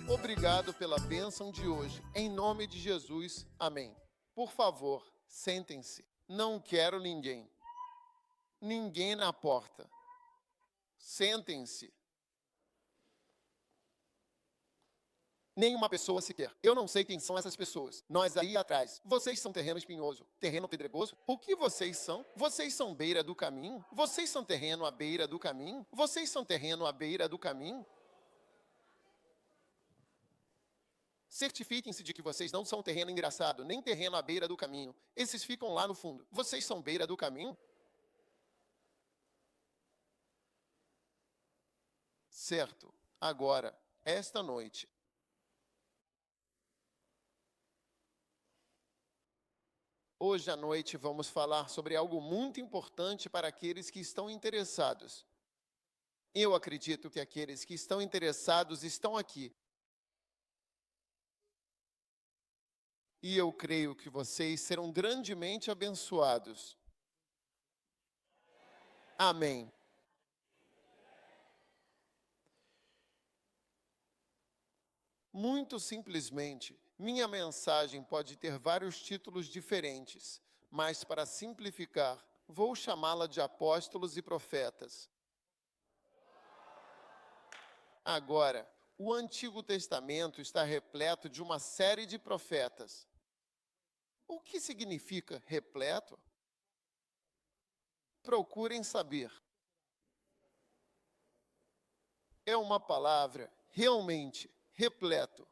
Obrigado pela bênção de hoje. Em nome de Jesus, amém. Por favor, sentem-se. Não quero ninguém. Ninguém na porta. Sentem-se. Nenhuma pessoa sequer. Eu não sei quem são essas pessoas. Nós aí atrás. Vocês são terreno espinhoso, terreno pedregoso? O que vocês são? Vocês são beira do caminho? Vocês são terreno à beira do caminho? Vocês são terreno à beira do caminho? Certifiquem-se de que vocês não são terreno engraçado, nem terreno à beira do caminho. Esses ficam lá no fundo. Vocês são beira do caminho? Certo. Agora, esta noite, hoje à noite vamos falar sobre algo muito importante para aqueles que estão interessados. Eu acredito que aqueles que estão interessados estão aqui. E eu creio que vocês serão grandemente abençoados. Amém. Muito simplesmente, minha mensagem pode ter vários títulos diferentes, mas para simplificar, vou chamá-la de apóstolos e profetas. Agora, o Antigo Testamento está repleto de uma série de profetas. O que significa repleto? Procurem saber. É uma palavra realmente repleto.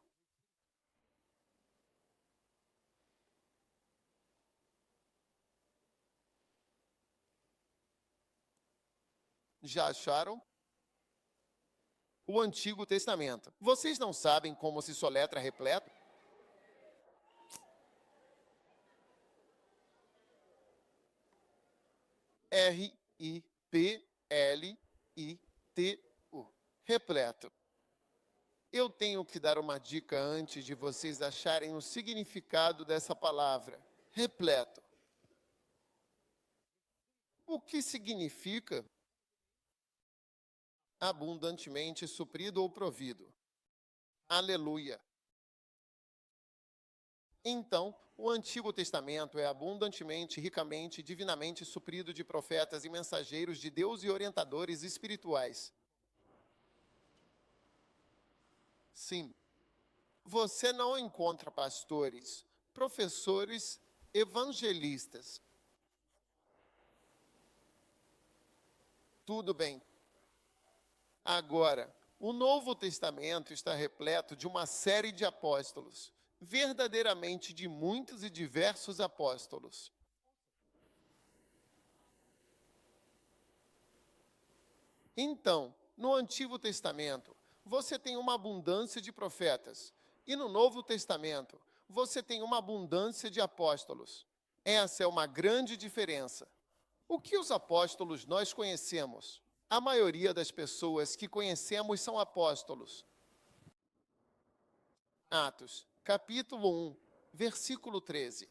Já acharam? O Antigo Testamento. Vocês não sabem como se soletra repleto? R-I-P-L-I-T-U. Repleto. Eu tenho que dar uma dica antes de vocês acharem o significado dessa palavra. Repleto. O que significa? Abundantemente suprido ou provido. Aleluia. Então, o Antigo Testamento é abundantemente, ricamente, divinamente suprido de profetas e mensageiros de Deus e orientadores espirituais. Sim, você não encontra pastores, professores, evangelistas. Tudo bem. Agora, o Novo Testamento está repleto de uma série de apóstolos, verdadeiramente de muitos e diversos apóstolos. Então, no Antigo Testamento, você tem uma abundância de profetas, e no Novo Testamento, você tem uma abundância de apóstolos. Essa é uma grande diferença. O que os apóstolos nós conhecemos? A maioria das pessoas que conhecemos são apóstolos. Atos, capítulo 1, versículo 13.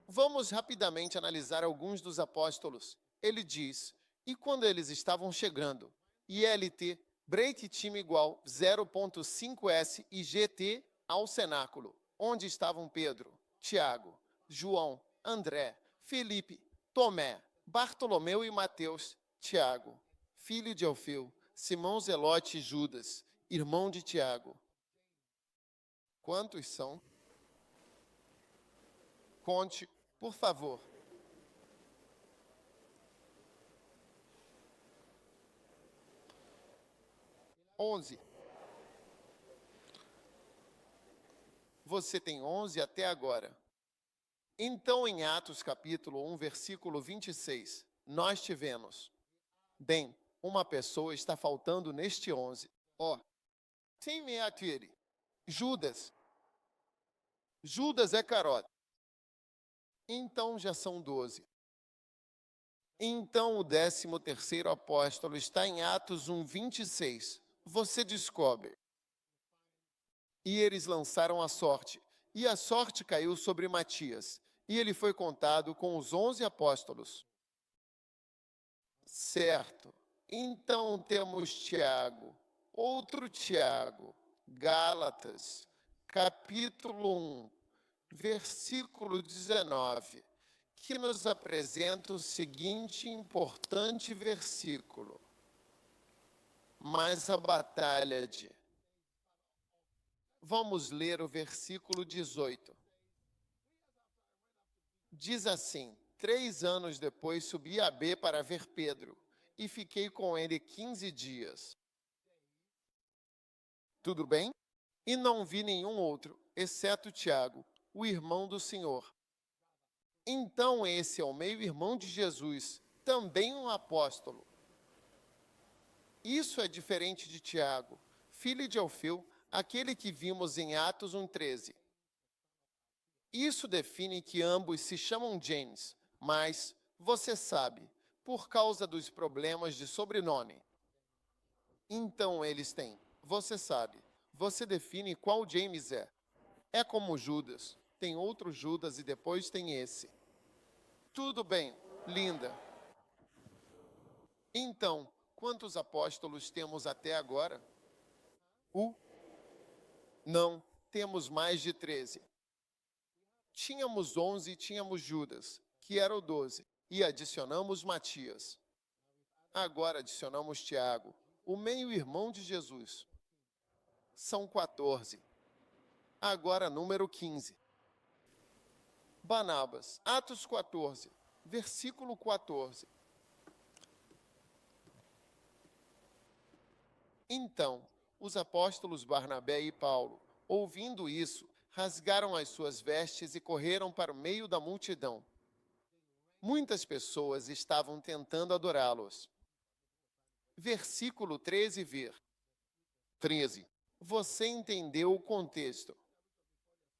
Vamos rapidamente analisar alguns dos apóstolos. Ele diz, e quando eles estavam chegando, ILT, break time igual 0.5S e GT ao cenáculo, onde estavam Pedro, Tiago, João, André, Felipe, Tomé, Bartolomeu e Mateus, Tiago, filho de Alfeu, Simão Zelote e Judas, irmão de Tiago. Quantos são? Conte, por favor. 11. Você tem 11 até agora. Então, em Atos capítulo 1, versículo 26, nós tivemos, bem, uma pessoa está faltando neste 11. Ó, quem é aquele? Judas. Judas é Carota. Então já são 12. Então o 13º apóstolo está em Atos 1, 26. Você descobre. E eles lançaram a sorte, e a sorte caiu sobre Matias, e ele foi contado com os 11 apóstolos. Certo. Então temos Tiago, outro Tiago, Gálatas, capítulo 1, versículo 19, que nos apresenta o seguinte importante versículo. Mas a batalha de... Vamos ler o versículo 18. Diz assim: 3 anos depois subi a B para ver Pedro, e fiquei com ele 15 dias. Tudo bem? E não vi nenhum outro, exceto Tiago, o irmão do Senhor. Então esse é o meio-irmão de Jesus, também um apóstolo. Isso é diferente de Tiago, filho de Alfeu, aquele que vimos em Atos 1,13. Isso define que ambos se chamam James, mas, você sabe, por causa dos problemas de sobrenome. Então eles têm, você sabe, você define qual James é. É como Judas, tem outro Judas e depois tem esse. Tudo bem, linda. Então, quantos apóstolos temos até agora? Não, temos mais de 13. Tínhamos 11 e tínhamos Judas, que era o 12, e adicionamos Matias. Agora adicionamos Tiago, o meio-irmão de Jesus. São 14. Agora número 15. Barnabas, Atos 14, versículo 14. Então, os apóstolos Barnabé e Paulo, ouvindo isso, rasgaram as suas vestes e correram para o meio da multidão. Muitas pessoas estavam tentando adorá-los. Versículo 13, ver. 13. Você entendeu o contexto.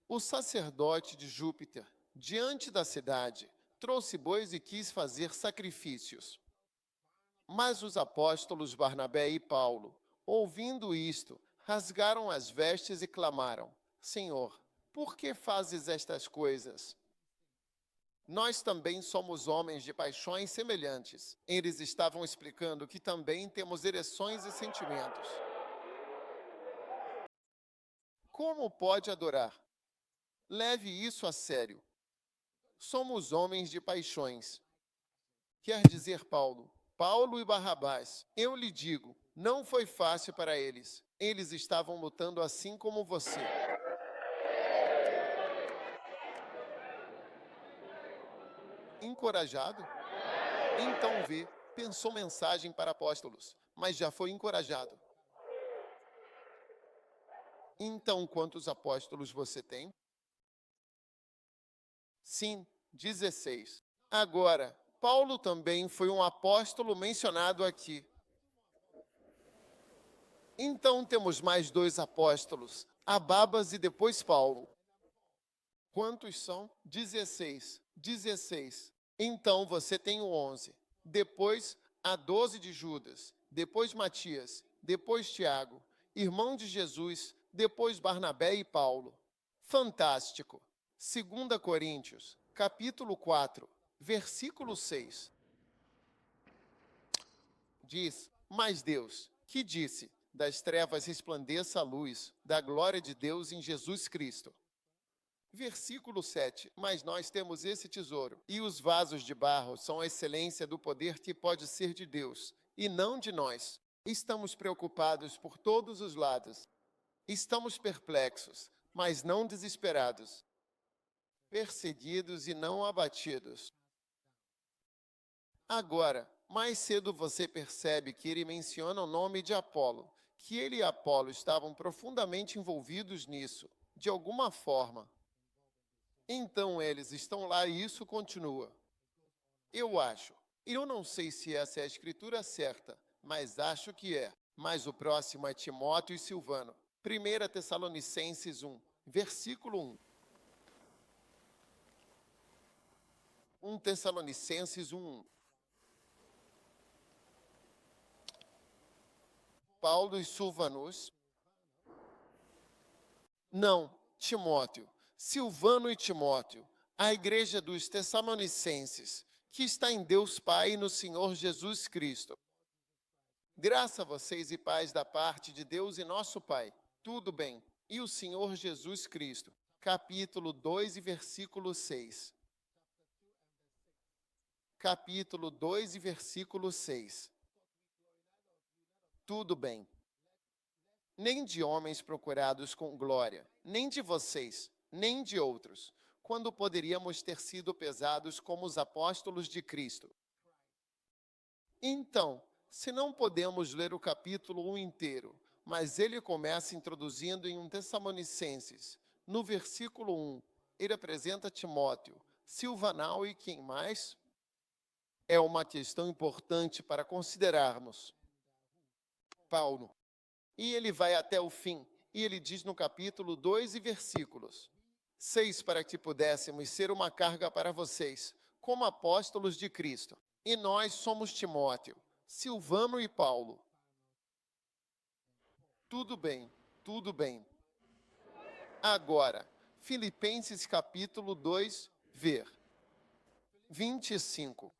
O sacerdote de Júpiter, diante da cidade, trouxe bois e quis fazer sacrifícios. Mas os apóstolos Barnabé e Paulo, ouvindo isto, rasgaram as vestes e clamaram: Senhor, por que fazes estas coisas? Nós também somos homens de paixões semelhantes. Eles estavam explicando que também temos ereções e sentimentos. Como pode adorar? Leve isso a sério. Somos homens de paixões. Quer dizer Paulo e Barrabás, eu lhe digo, não foi fácil para eles. Eles estavam lutando assim como você. Encorajado? Então vê, pensou mensagem para apóstolos, mas já foi encorajado. Então, quantos apóstolos você tem? Sim, 16. Agora, Paulo também foi um apóstolo mencionado aqui. Então temos mais 2 apóstolos, Ababas e depois Paulo. Quantos são? 16. 16. Então você tem o 11. Depois a 12 de Judas. Depois Matias. Depois Tiago. Irmão de Jesus. Depois Barnabé e Paulo. Fantástico. 2 Coríntios, capítulo 4, versículo 6. Diz: Mas Deus, que disse, das trevas resplandeça a luz, da glória de Deus em Jesus Cristo. Versículo 7. Mas nós temos esse tesouro, e os vasos de barro são a excelência do poder que pode ser de Deus, e não de nós. Estamos preocupados por todos os lados. Estamos perplexos, mas não desesperados. Perseguidos e não abatidos. Agora, mais cedo você percebe que ele menciona o nome de Apolo, que ele e Apolo estavam profundamente envolvidos nisso, de alguma forma. Então eles estão lá e isso continua. Eu não sei se essa é a escritura certa, mas acho que é. Mas o próximo é Timóteo e Silvano. 1 Tessalonicenses 1, versículo 1. 1 Tessalonicenses 1. Paulo e Silvanus. Não, Timóteo. Silvano e Timóteo, a igreja dos Tessalonicenses, que está em Deus Pai e no Senhor Jesus Cristo. Graça a vocês e paz da parte de Deus e nosso Pai. Tudo bem. E o Senhor Jesus Cristo, capítulo 2 e versículo 6. Capítulo 2 e versículo 6. Tudo bem. Nem de homens procurados com glória, nem de vocês, nem de outros, quando poderíamos ter sido pesados como os apóstolos de Cristo. Então, se não podemos ler o capítulo 1 inteiro, mas ele começa introduzindo em 1 Tessalonicenses, no versículo 1, ele apresenta Timóteo, Silvanal e quem mais? É uma questão importante para considerarmos. Paulo. E ele vai até o fim, e ele diz no capítulo 2 e versículos 6, para que pudéssemos ser uma carga para vocês, como apóstolos de Cristo. E nós somos Timóteo, Silvano e Paulo. Tudo bem, tudo bem. Agora, Filipenses capítulo 2, ver. 25.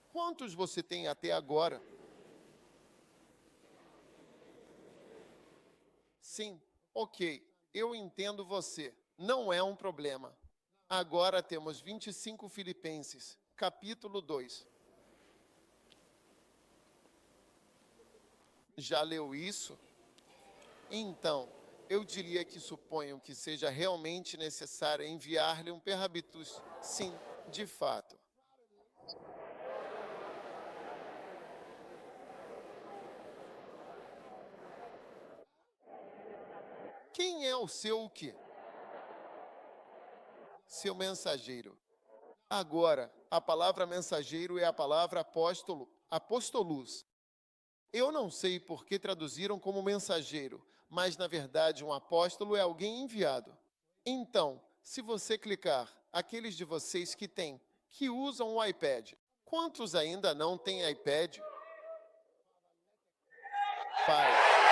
Quantos você tem até agora? Sim, ok, eu entendo você. Não é um problema. Agora temos 25 Filipenses, capítulo 2. Já leu isso? Então, eu diria que suponho que seja realmente necessário enviar-lhe um perhabitus. Sim, de fato. Quem é o seu o quê? Seu mensageiro. Agora, a palavra mensageiro é a palavra apóstolo, apostolus. Eu não sei por que traduziram como mensageiro, mas na verdade um apóstolo é alguém enviado. Então, se você clicar, aqueles de vocês que usam o iPad, quantos ainda não têm iPad? Pai,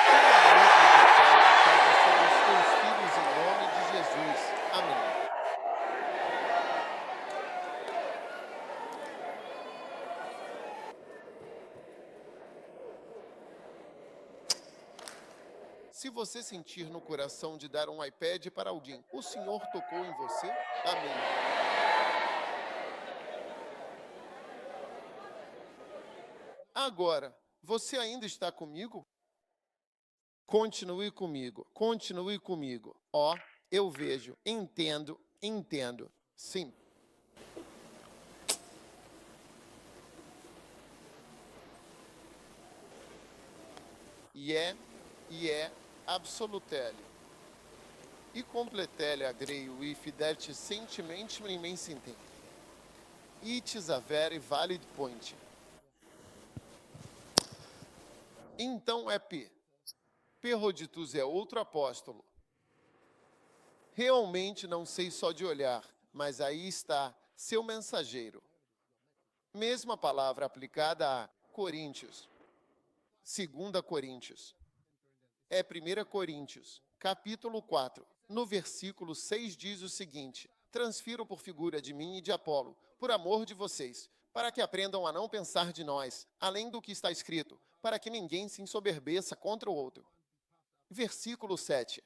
que maneira de salve sobre os teus filhos em nome de Jesus. Amém. Se você sentir no coração de dar um iPad para alguém, o Senhor tocou em você? Amém. Agora, você ainda está comigo? Continue comigo, continue comigo. Ó, eu vejo, entendo, entendo. Sim. E é absolutele. E completele agreio e fidelite sentimente imensintem. It is a very valid point. Então é P. Perroditus é outro apóstolo. Realmente não sei só de olhar, mas aí está, seu mensageiro. Mesma palavra aplicada a Coríntios. 2 Coríntios. É 1 Coríntios, capítulo 4. No versículo 6 diz o seguinte: transfiro por figura de mim e de Apolo, por amor de vocês, para que aprendam a não pensar de nós, além do que está escrito, para que ninguém se ensoberbeça contra o outro. Versículo 7.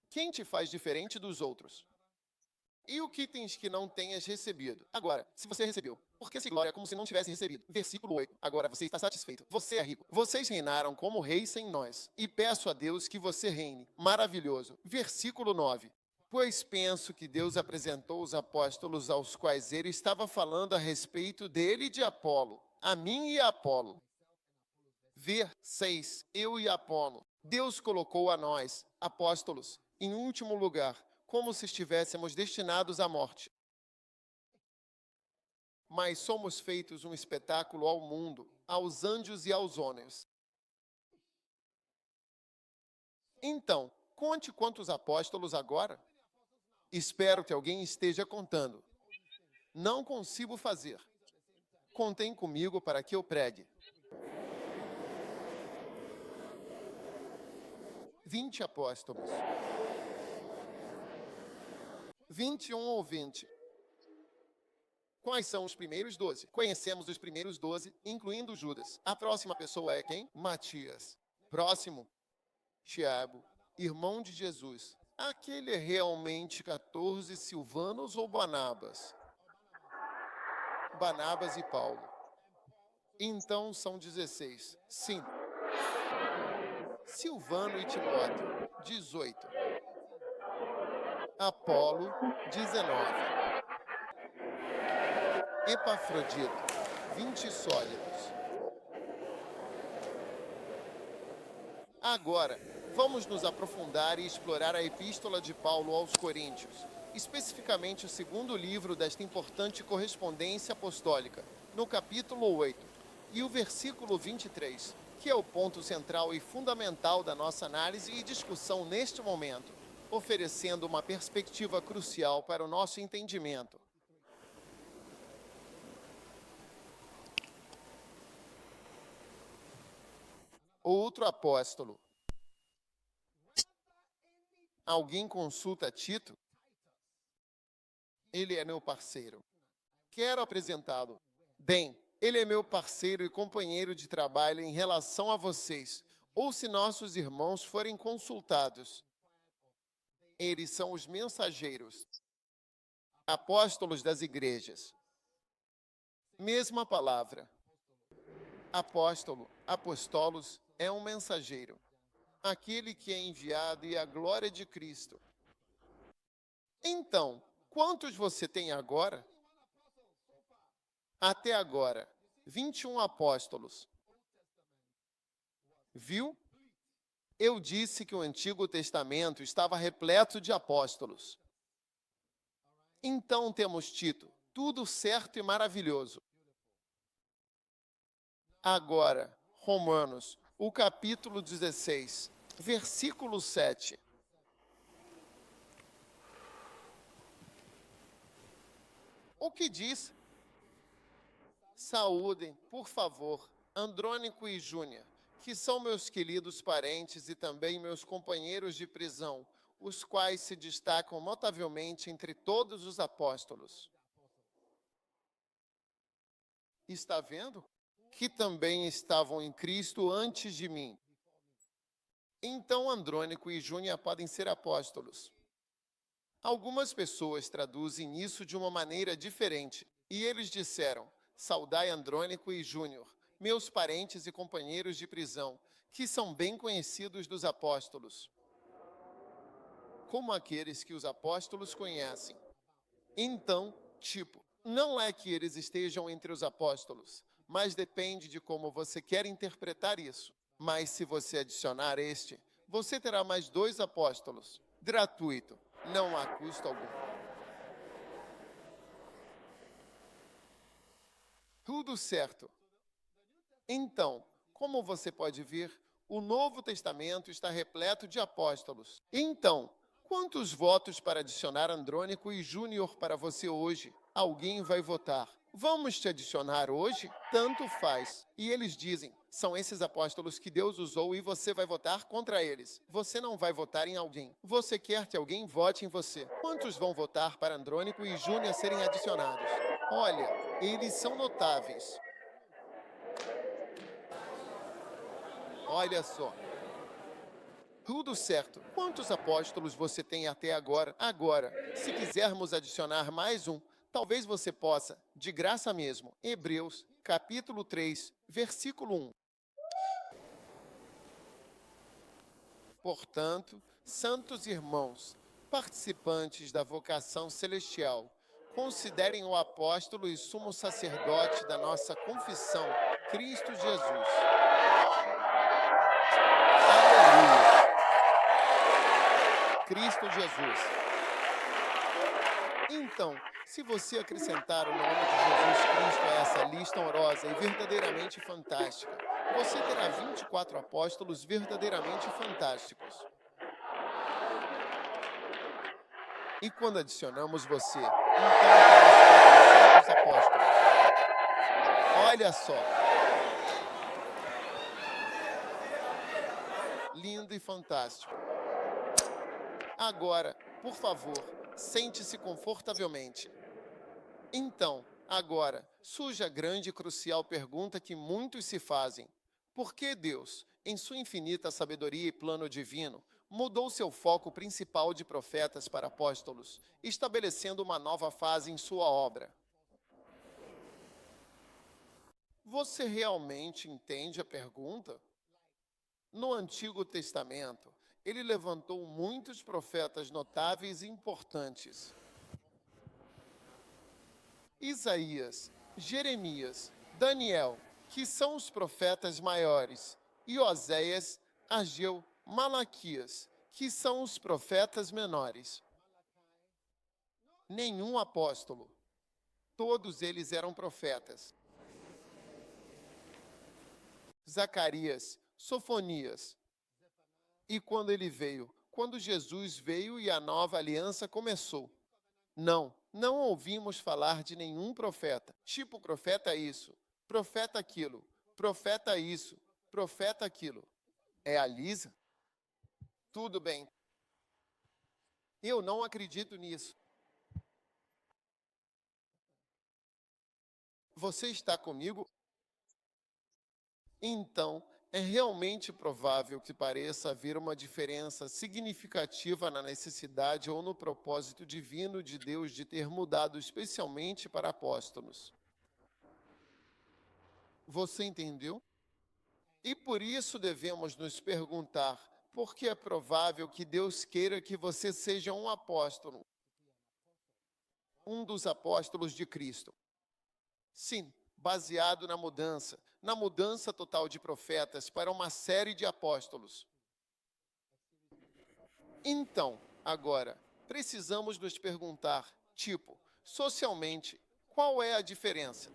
Quem te faz diferente dos outros? E o que tens que não tenhas recebido? Agora, se você recebeu, por que se glória como se não tivesse recebido? Versículo 8. Agora você está satisfeito. Você é rico. Vocês reinaram como reis sem nós. E peço a Deus que você reine. Maravilhoso. Versículo 9. Pois penso que Deus apresentou os apóstolos aos quais ele estava falando a respeito dele e de Apolo. A mim e a Apolo. Ver 6. Eu e Apolo. Deus colocou a nós, apóstolos, em último lugar, como se estivéssemos destinados à morte. Mas somos feitos um espetáculo ao mundo, aos anjos e aos homens. Então, conte quantos apóstolos agora? Espero que alguém esteja contando. Não consigo fazer. Contem comigo para que eu pregue. 20 apóstolos. 21 ou 20. Quais são os primeiros 12? Conhecemos os primeiros 12, incluindo Judas. A próxima pessoa é quem? Matias. Próximo, Tiago, irmão de Jesus. Aquele é realmente 14 Silvanos ou Barnabas? Barnabas e Paulo. Então são 16. Sim. Silvano e Timóteo, 18. Apolo, 19. Epafrodito, 20 sólidos. Agora, vamos nos aprofundar e explorar a Epístola de Paulo aos Coríntios, especificamente o segundo livro desta importante correspondência apostólica, no capítulo 8, e o versículo 23, que é o ponto central e fundamental da nossa análise e discussão neste momento, oferecendo uma perspectiva crucial para o nosso entendimento. Outro apóstolo. Alguém consulta Tito? Ele é meu parceiro. Quero apresentá-lo. Bem, ele é meu parceiro e companheiro de trabalho em relação a vocês, ou se nossos irmãos forem consultados. Eles são os mensageiros, apóstolos das igrejas. Mesma palavra. Apóstolo, apostolos, é um mensageiro, aquele que é enviado e a glória de Cristo. Então, quantos você tem agora? Até agora, 21 apóstolos. Viu? Eu disse que o Antigo Testamento estava repleto de apóstolos. Então temos Tito, tudo certo e maravilhoso. Agora, Romanos, o capítulo 16, versículo 7. O que diz? Saúdem, por favor, Andrônico e Júnior, que são meus queridos parentes e também meus companheiros de prisão, os quais se destacam notavelmente entre todos os apóstolos. Está vendo? Que também estavam em Cristo antes de mim. Então Andrônico e Júnior podem ser apóstolos. Algumas pessoas traduzem isso de uma maneira diferente, e eles disseram: saudai Andrônico e Júnior, meus parentes e companheiros de prisão, que são bem conhecidos dos apóstolos, como aqueles que os apóstolos conhecem. Então, não é que eles estejam entre os apóstolos, mas depende de como você quer interpretar isso. Mas se você adicionar este, você terá mais 2 apóstolos. Gratuito, não há custo algum. Tudo certo. Então, como você pode ver, o Novo Testamento está repleto de apóstolos. Então, quantos votos para adicionar Andrônico e Júnior para você hoje? Alguém vai votar. Vamos te adicionar hoje? Tanto faz. E eles dizem, são esses apóstolos que Deus usou e você vai votar contra eles. Você não vai votar em alguém. Você quer que alguém vote em você. Quantos vão votar para Andrônico e Júnior serem adicionados? Olha, eles são notáveis. Olha só. Tudo certo. Quantos apóstolos você tem até agora? Agora, se quisermos adicionar mais um, talvez você possa, de graça mesmo. Hebreus, capítulo 3, versículo 1. Portanto, santos irmãos, participantes da vocação celestial, considerem o apóstolo e sumo sacerdote da nossa confissão, Cristo Jesus. Aleluia! Cristo Jesus. Então, se você acrescentar o nome de Jesus Cristo a essa lista honrosa e verdadeiramente fantástica, você terá 24 apóstolos verdadeiramente fantásticos. E quando adicionamos você, então temos 400 apóstolos. Olha só. Lindo e fantástico. Agora, por favor, sente-se confortavelmente. Então, agora, surge a grande e crucial pergunta que muitos se fazem. Por que Deus? em sua infinita sabedoria e plano divino, mudou seu foco principal de profetas para apóstolos, estabelecendo uma nova fase em sua obra. Você realmente entende a pergunta? No Antigo Testamento, ele levantou muitos profetas notáveis e importantes. Isaías, Jeremias, Daniel, que são os profetas maiores, e Oséias, Ageu, Malaquias, que são os profetas menores. Nenhum apóstolo. Todos eles eram profetas. Zacarias, Sofonias. E quando Jesus veio e a nova aliança começou. Não ouvimos falar de nenhum profeta. Tipo, profeta isso, profeta aquilo, profeta isso, profeta aquilo. É a Lisa? Tudo bem. Eu não acredito nisso. Você está comigo? Então, é realmente provável que pareça haver uma diferença significativa na necessidade ou no propósito divino de Deus de ter mudado especialmente para apóstolos. Você entendeu? E por isso devemos nos perguntar: por que é provável que Deus queira que você seja um apóstolo? Um dos apóstolos de Cristo. Sim, baseado na mudança total de profetas para uma série de apóstolos. Então, agora, precisamos nos perguntar, tipo, socialmente, qual é a diferença?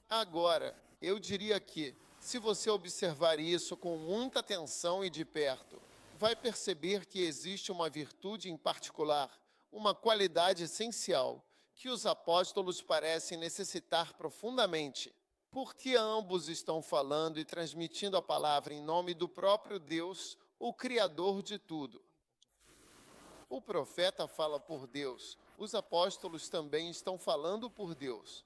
Agora, eu diria que, se você observar isso com muita atenção e de perto, vai perceber que existe uma virtude em particular, uma qualidade essencial, que os apóstolos parecem necessitar profundamente, porque ambos estão falando e transmitindo a palavra em nome do próprio Deus, o Criador de tudo. O profeta fala por Deus, os apóstolos também estão falando por Deus.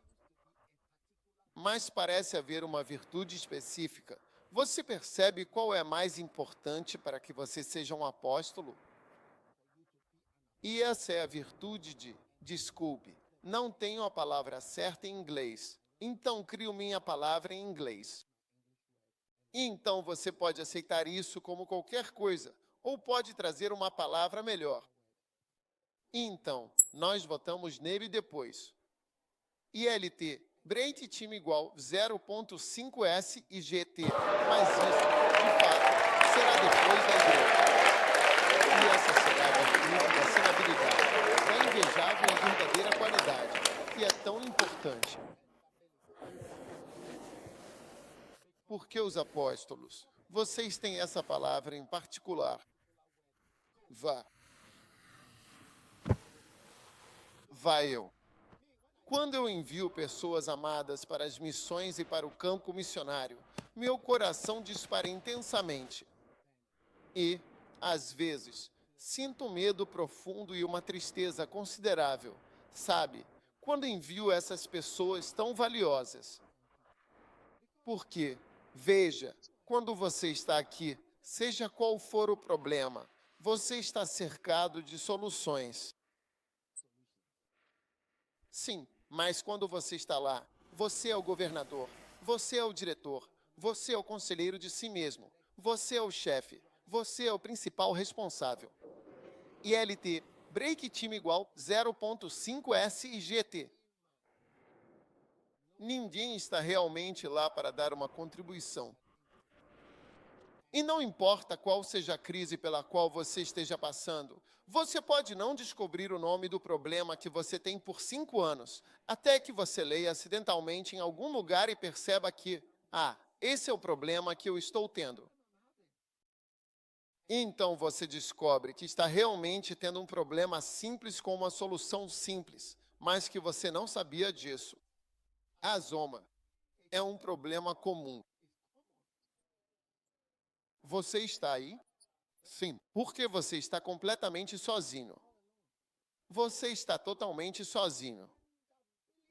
Mas parece haver uma virtude específica. Você percebe qual é mais importante para que você seja um apóstolo? E essa é a virtude de, desculpe, não tenho a palavra certa em inglês, então crio minha palavra em inglês. Então você pode aceitar isso como qualquer coisa, ou pode trazer uma palavra melhor. Então, nós votamos nele depois. ILT, Break time igual 0.5S e GT, mas isso, de fato, será depois da igreja. E essa será a virtude da sensibilidade, da invejável e verdadeira qualidade, que é tão importante. Porque os apóstolos, vocês têm essa palavra em particular. Vá eu. Quando eu envio pessoas amadas para as missões e para o campo missionário, meu coração dispara intensamente. E, às vezes, sinto um medo profundo e uma tristeza considerável, sabe, quando envio essas pessoas tão valiosas. Porque, veja, quando você está aqui, seja qual for o problema, você está cercado de soluções. Sim, mas quando você está lá, você é o governador, você é o diretor, você é o conselheiro de si mesmo, você é o chefe, você é o principal responsável. ILT, break time igual 0.5S e GT. Ninguém está realmente lá para dar uma contribuição. E não importa qual seja a crise pela qual você esteja passando, você pode não descobrir o nome do problema que você tem por 5 anos, até que você leia acidentalmente em algum lugar e perceba que, esse é o problema que eu estou tendo. Então você descobre que está realmente tendo um problema simples com uma solução simples, mas que você não sabia disso. Azoma é um problema comum. Você está aí? Sim, porque você está completamente sozinho. Você está totalmente sozinho.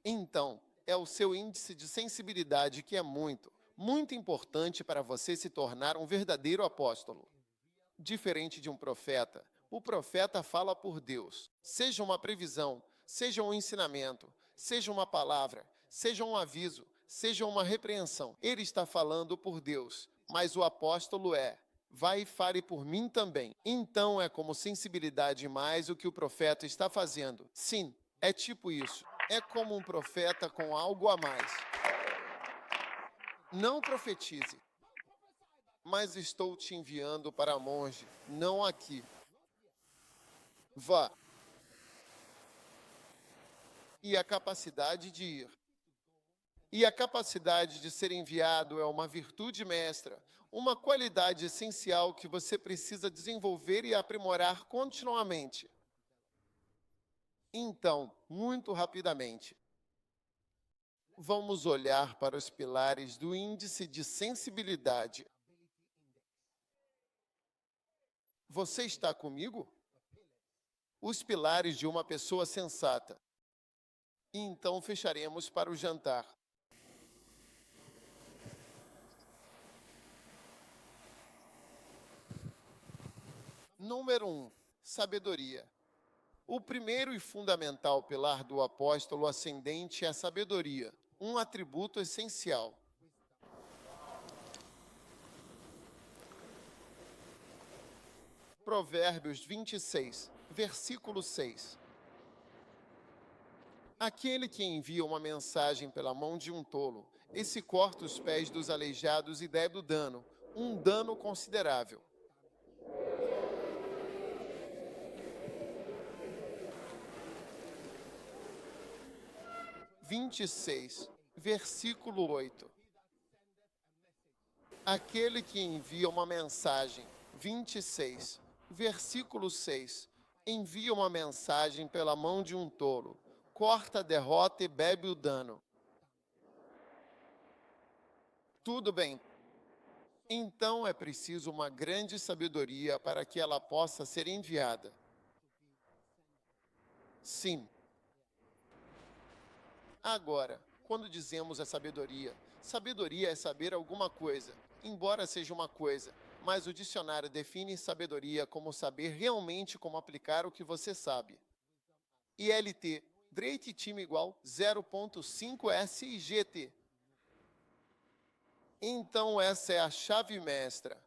Então, é o seu índice de sensibilidade que é muito, Muito importante para você se tornar um verdadeiro apóstolo. Diferente de um profeta, o profeta fala por Deus. Seja uma previsão, seja um ensinamento, seja uma palavra, seja um aviso, seja uma repreensão. Ele está falando por Deus, mas o apóstolo vai e fale por mim também. Então é como sensibilidade mais o que o profeta está fazendo. Sim, é tipo isso. É como um profeta com algo a mais. Não profetize, mas estou te enviando para monge, não aqui. Vá. E a capacidade de ir. E a capacidade de ser enviado é uma virtude mestra, uma qualidade essencial que você precisa desenvolver e aprimorar continuamente. Então, muito rapidamente, vamos olhar para os pilares do índice de sensibilidade. Você está comigo? Os pilares de uma pessoa sensata. Então fecharemos para o jantar. Número 1. Sabedoria. O primeiro e fundamental pilar do apóstolo ascendente é a sabedoria, um atributo essencial. Provérbios 26, versículo 6. Aquele que envia uma mensagem pela mão de um tolo, esse corta os pés dos aleijados e deve o dano, um dano considerável. Versículo 8. Aquele que envia uma mensagem, 26, versículo 6, envia uma mensagem pela mão de um tolo, corta a derrota e bebe o dano. Tudo bem. Então é preciso uma grande sabedoria para que ela possa ser enviada. Sim. Agora, quando dizemos a sabedoria, sabedoria é saber alguma coisa, embora seja uma coisa, mas o dicionário define sabedoria como saber realmente como aplicar o que você sabe. ILT, Drake time igual 0.5 SIGT. Então essa é a chave mestra.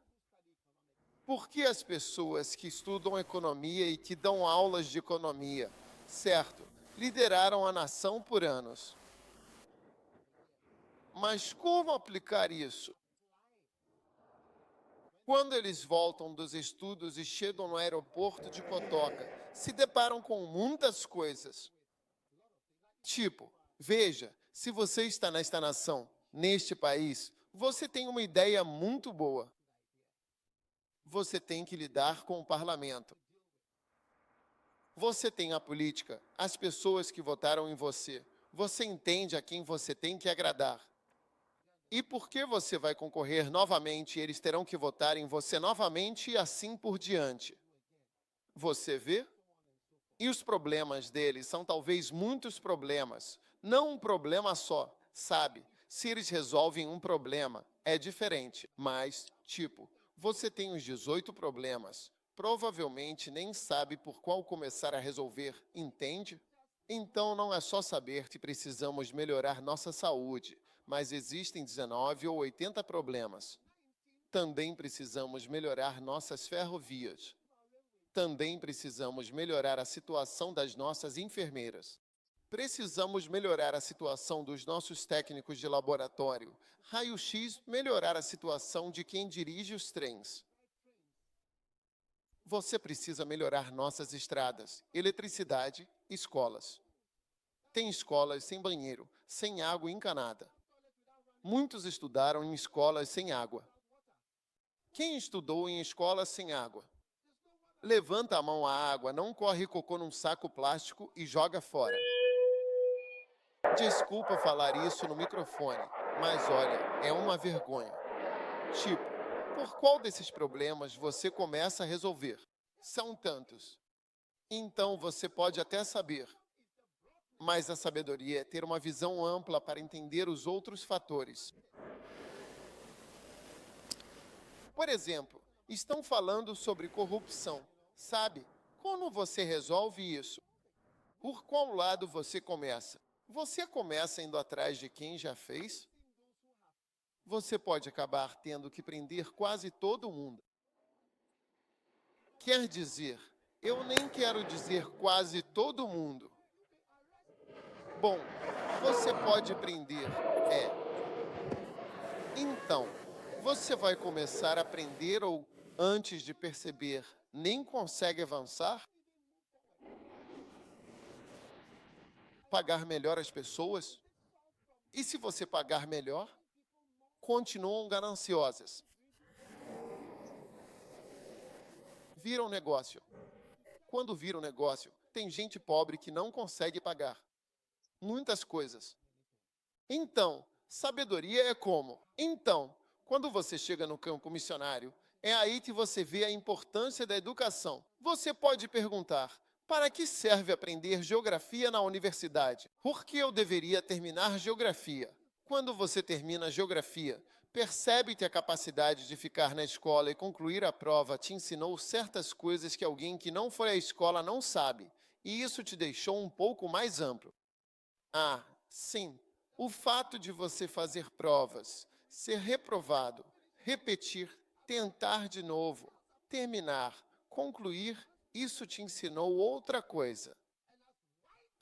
Por que as pessoas que estudam economia e que dão aulas de economia, certo, lideraram a nação por anos? Mas como aplicar isso? Quando eles voltam dos estudos e chegam no aeroporto de Kotoka, se deparam com muitas coisas. Tipo, veja, se você está nesta nação, neste país, você tem uma ideia muito boa. Você tem que lidar com o parlamento. Você tem a política, as pessoas que votaram em você. Você entende a quem você tem que agradar. E por que você vai concorrer novamente e eles terão que votar em você novamente e assim por diante? Você vê? E os problemas deles são talvez muitos problemas, não um problema só, sabe? Se eles resolvem um problema, é diferente, mas, tipo, você tem os 18 problemas, provavelmente nem sabe por qual começar a resolver, entende? Então não é só saber que precisamos melhorar nossa saúde, mas existem 19 ou 80 problemas. Também precisamos melhorar nossas ferrovias. Também precisamos melhorar a situação das nossas enfermeiras. Precisamos melhorar a situação dos nossos técnicos de laboratório. Raio-X, melhorar a situação de quem dirige os trens. Você precisa melhorar nossas estradas, eletricidade, escolas. Tem escolas sem banheiro, sem água encanada. Muitos estudaram em escolas sem água. Quem estudou em escola sem água? Levanta a mão à água, não corre cocô num saco plástico e joga fora. Desculpa falar isso no microfone, mas olha, é uma vergonha. Tipo, por qual desses problemas você começa a resolver? São tantos. Então você pode até saber. Mas a sabedoria é ter uma visão ampla para entender os outros fatores. Por exemplo, estão falando sobre corrupção. Sabe, como você resolve isso? Por qual lado você começa? Você começa indo atrás de quem já fez? Você pode acabar tendo que prender quase todo mundo. Quer dizer, eu nem quero dizer quase todo mundo. Bom, você pode prender, é. Então, você vai começar a prender ou, antes de perceber, nem consegue avançar? Pagar melhor as pessoas? E se você pagar melhor, continuam gananciosas. Viram negócio. Quando vira um negócio, tem gente pobre que não consegue pagar muitas coisas. Então, sabedoria é como? Então, quando você chega no campo missionário, é aí que você vê a importância da educação. Você pode perguntar: para que serve aprender geografia na universidade? Por que eu deveria terminar geografia? Quando você termina geografia, percebe que a capacidade de ficar na escola e concluir a prova te ensinou certas coisas que alguém que não foi à escola não sabe, e isso te deixou um pouco mais amplo. Ah, sim. O fato de você fazer provas, ser reprovado, repetir, tentar de novo, terminar, concluir, isso te ensinou outra coisa.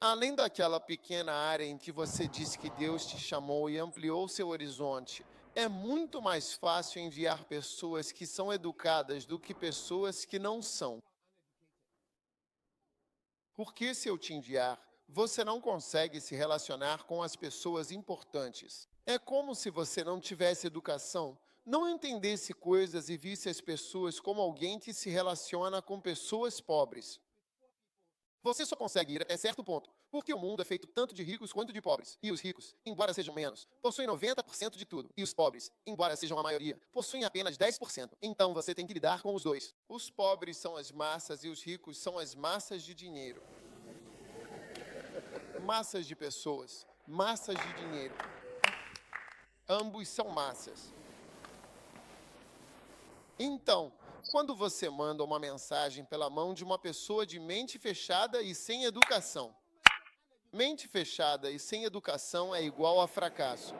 Além daquela pequena área em que você disse que Deus te chamou e ampliou seu horizonte, é muito mais fácil enviar pessoas que são educadas do que pessoas que não são. Porque se eu te enviar, você não consegue se relacionar com as pessoas importantes. É como se você não tivesse educação, não entendesse coisas e visse as pessoas como alguém que se relaciona com pessoas pobres. Você só consegue ir até certo ponto, porque o mundo é feito tanto de ricos quanto de pobres. E os ricos, embora sejam menos, possuem 90% de tudo. E os pobres, embora sejam a maioria, possuem apenas 10%. Então você tem que lidar com os dois. Os pobres são as massas e os ricos são as massas de dinheiro. Massas de pessoas, massas de dinheiro. Ambos são massas. Então, quando você manda uma mensagem pela mão de uma pessoa de mente fechada e sem educação, mente fechada e sem educação é igual a fracasso.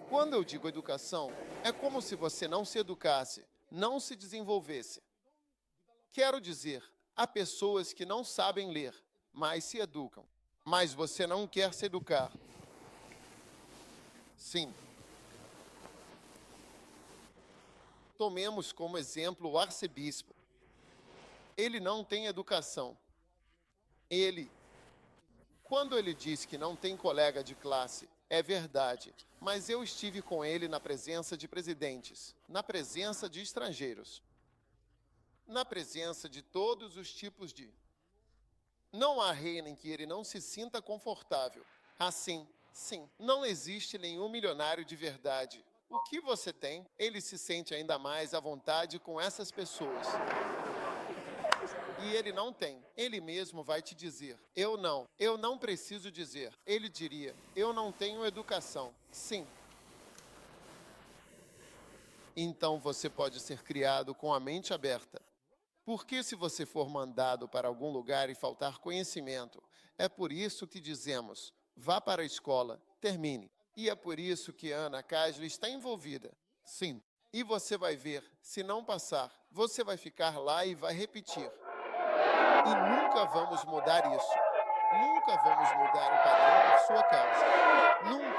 Quando eu digo educação, é como se você não se educasse, não se desenvolvesse. Quero dizer, há pessoas que não sabem ler, mas se educam. Mas você não quer se educar. Sim. Tomemos como exemplo o arcebispo. Ele não tem educação. Quando ele diz que não tem colega de classe, é verdade, mas eu estive com ele na presença de presidentes, na presença de estrangeiros, na presença de todos os tipos de. Não há reino em que ele não se sinta confortável. Assim, sim, não existe nenhum milionário de verdade. O que você tem, ele se sente ainda mais à vontade com essas pessoas. E ele não tem. Ele mesmo vai te dizer: eu não preciso dizer. Ele diria: eu não tenho educação. Sim. Então você pode ser criado com a mente aberta. Porque se você for mandado para algum lugar e faltar conhecimento, é por isso que dizemos: vá para a escola, termine. E é por isso que Ana Casley está envolvida. Sim. E você vai ver, se não passar, você vai ficar lá e vai repetir. E nunca vamos mudar isso. Nunca vamos mudar o padrão por sua causa. Nunca.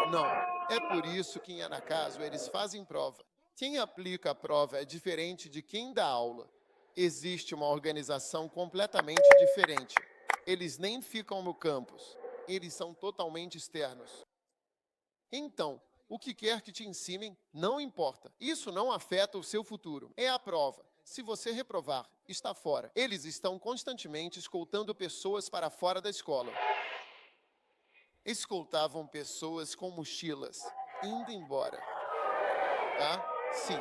Não. É por isso que em Anacaso eles fazem prova. Quem aplica a prova é diferente de quem dá aula. Existe uma organização completamente diferente. Eles nem ficam no campus. Eles são totalmente externos. Então, o que quer que te ensinem, não importa. Isso não afeta o seu futuro. É a prova. Se você reprovar, está fora. Eles estão constantemente escoltando pessoas para fora da escola. Escoltavam pessoas com mochilas, indo embora. Tá? Sim.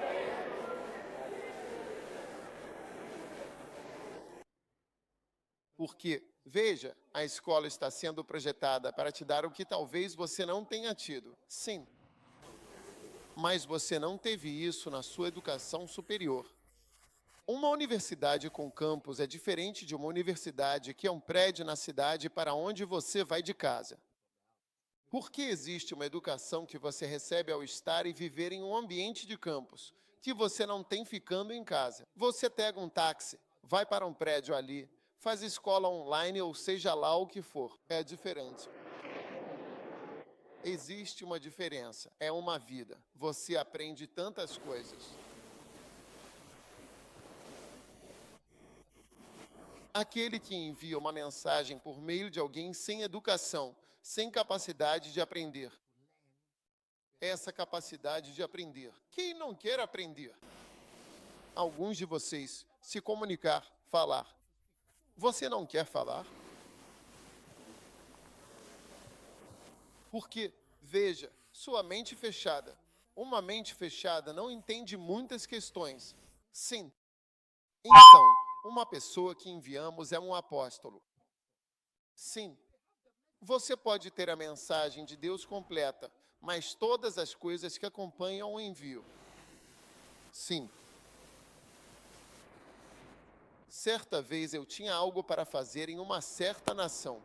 Porque, veja, a escola está sendo projetada para te dar o que talvez você não tenha tido. Sim. mas você não teve isso na sua educação superior. Uma universidade com campus é diferente de uma universidade que é um prédio na cidade para onde você vai de casa. Por que existe uma educação que você recebe ao estar e viver em um ambiente de campus, que você não tem ficando em casa? Você pega um táxi, vai para um prédio ali, faz escola online ou seja lá o que for. É diferente. Existe uma diferença, é uma vida. Você aprende tantas coisas. Aquele que envia uma mensagem por meio de alguém sem educação, sem capacidade de aprender. Essa capacidade de aprender. Quem não quer aprender? Alguns de vocês se comunicar, falar. Você não quer falar? Porque, veja, sua mente fechada. Uma mente fechada não entende muitas questões. Sim. Então, uma pessoa que enviamos é um apóstolo. Sim. Você pode ter a mensagem de Deus completa, mas todas as coisas que acompanham o envio. Sim. Certa vez eu tinha algo para fazer em uma certa nação.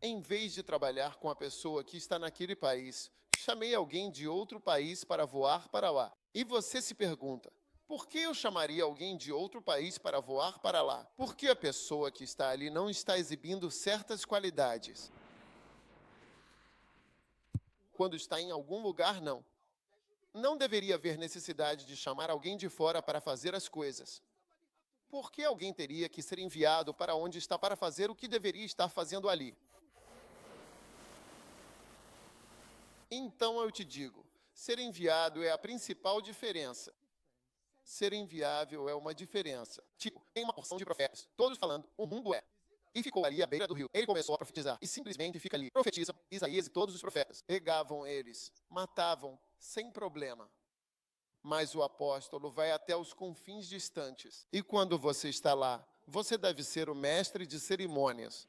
Em vez de trabalhar com a pessoa que está naquele país, chamei alguém de outro país para voar para lá. E você se pergunta, por que eu chamaria alguém de outro país para voar para lá? Porque a pessoa que está ali não está exibindo certas qualidades. Quando está em algum lugar, não. Não deveria haver necessidade de chamar alguém de fora para fazer as coisas. Por que alguém teria que ser enviado para onde está para fazer o que deveria estar fazendo ali? Então eu te digo, ser enviado é a principal diferença. Ser enviável é uma diferença. Tipo, tem uma porção de profetas, todos falando, o mundo é. E ficou ali à beira do rio. Ele começou a profetizar e simplesmente fica ali. Profetiza, Isaías e todos os profetas. Pegavam eles, matavam, sem problema. Mas o apóstolo vai até os confins distantes. E quando você está lá, você deve ser o mestre de cerimônias.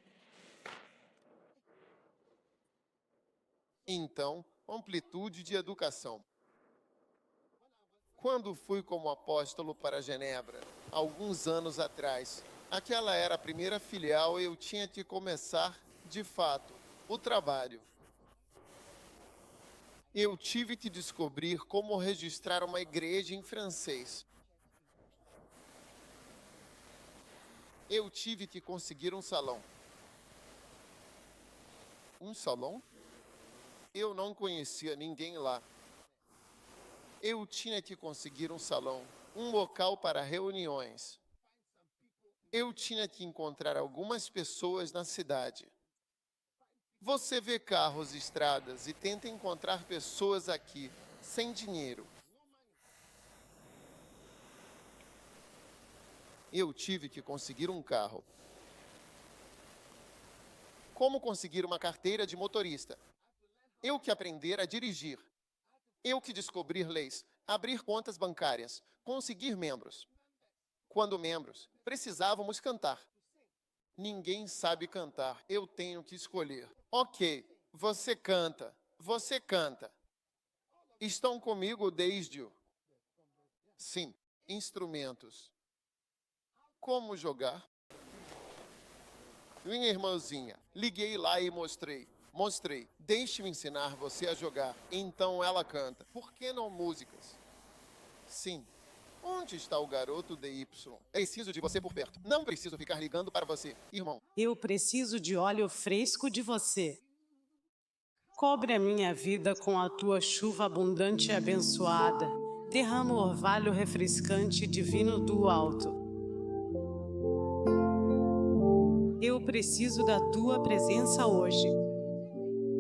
Então, amplitude de educação. Quando fui como apóstolo para Genebra, alguns anos atrás, aquela era a primeira filial e eu tinha que começar, de fato, o trabalho. Eu tive que descobrir como registrar uma igreja em francês. Eu tive que conseguir um salão. Um salão? Eu não conhecia ninguém lá. Eu tinha que conseguir um salão, um local para reuniões. Eu tinha que encontrar algumas pessoas na cidade. Você vê carros e estradas e tenta encontrar pessoas aqui, sem dinheiro. Eu tive que conseguir um carro. Como conseguir uma carteira de motorista? Eu que aprender a dirigir. Eu que descobrir leis, abrir contas bancárias, conseguir membros. Quando membros, precisávamos cantar. Ninguém sabe cantar, eu tenho que escolher. Ok, você canta, você canta. Estão comigo desde o... Sim, instrumentos. Como jogar? Minha irmãzinha, liguei lá e mostrei. Deixe-me ensinar você a jogar. Então ela canta. Por que não músicas? Sim. Onde está o garoto DY? Preciso de você por perto. Não preciso ficar ligando para você, irmão. Eu preciso de óleo fresco de você. Cobre a minha vida com a tua chuva abundante e abençoada. Derrama o orvalho refrescante e divino do alto. Eu preciso da tua presença hoje.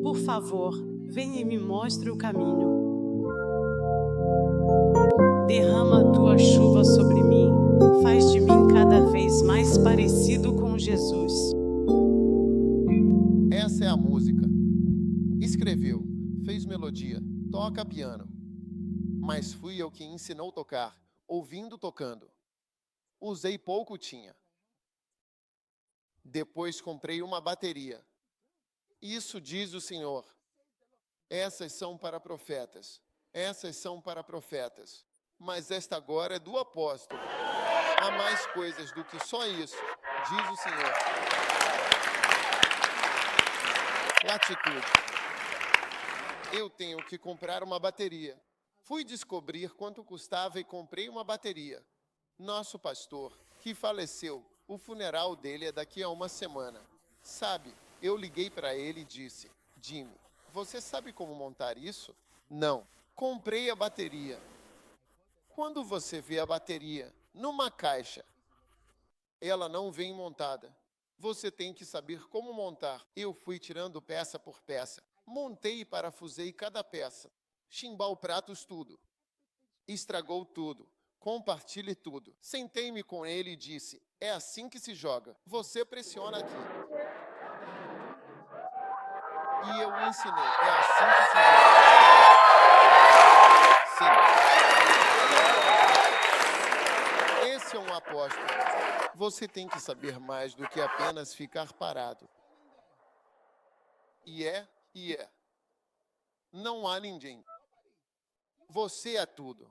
Por favor, venha e me mostre o caminho. Derrama a tua chuva sobre mim. Faz de mim cada vez mais parecido com Jesus. Essa é a música. Escreveu, fez melodia, toca piano. Mas fui eu que ensinou tocar, ouvindo tocando. Usei pouco tinha. Depois comprei uma bateria. Isso diz o Senhor. Essas são para profetas. Essas são para profetas, mas esta agora é do apóstolo. Há mais coisas do que só isso, diz o Senhor. Latitude. Eu tenho que comprar uma bateria. Fui descobrir quanto custava e comprei uma bateria. Nosso pastor, que faleceu, o funeral dele é daqui a uma semana. Sabe, eu liguei para ele e disse: Jimmy, você sabe como montar isso? Não. Comprei a bateria. Quando você vê a bateria numa caixa, ela não vem montada. Você tem que saber como montar. Eu fui tirando peça por peça. Montei e parafusei cada peça. Chimbal pratos tudo. Estragou tudo. Compartilhe tudo. Sentei-me com ele e disse: é assim que se joga. Você pressiona aqui. E eu ensinei. É assim que se joga. Sim. Esse é um apóstolo. Você tem que saber mais do que apenas ficar parado. E é. Não há ninguém. Você é tudo.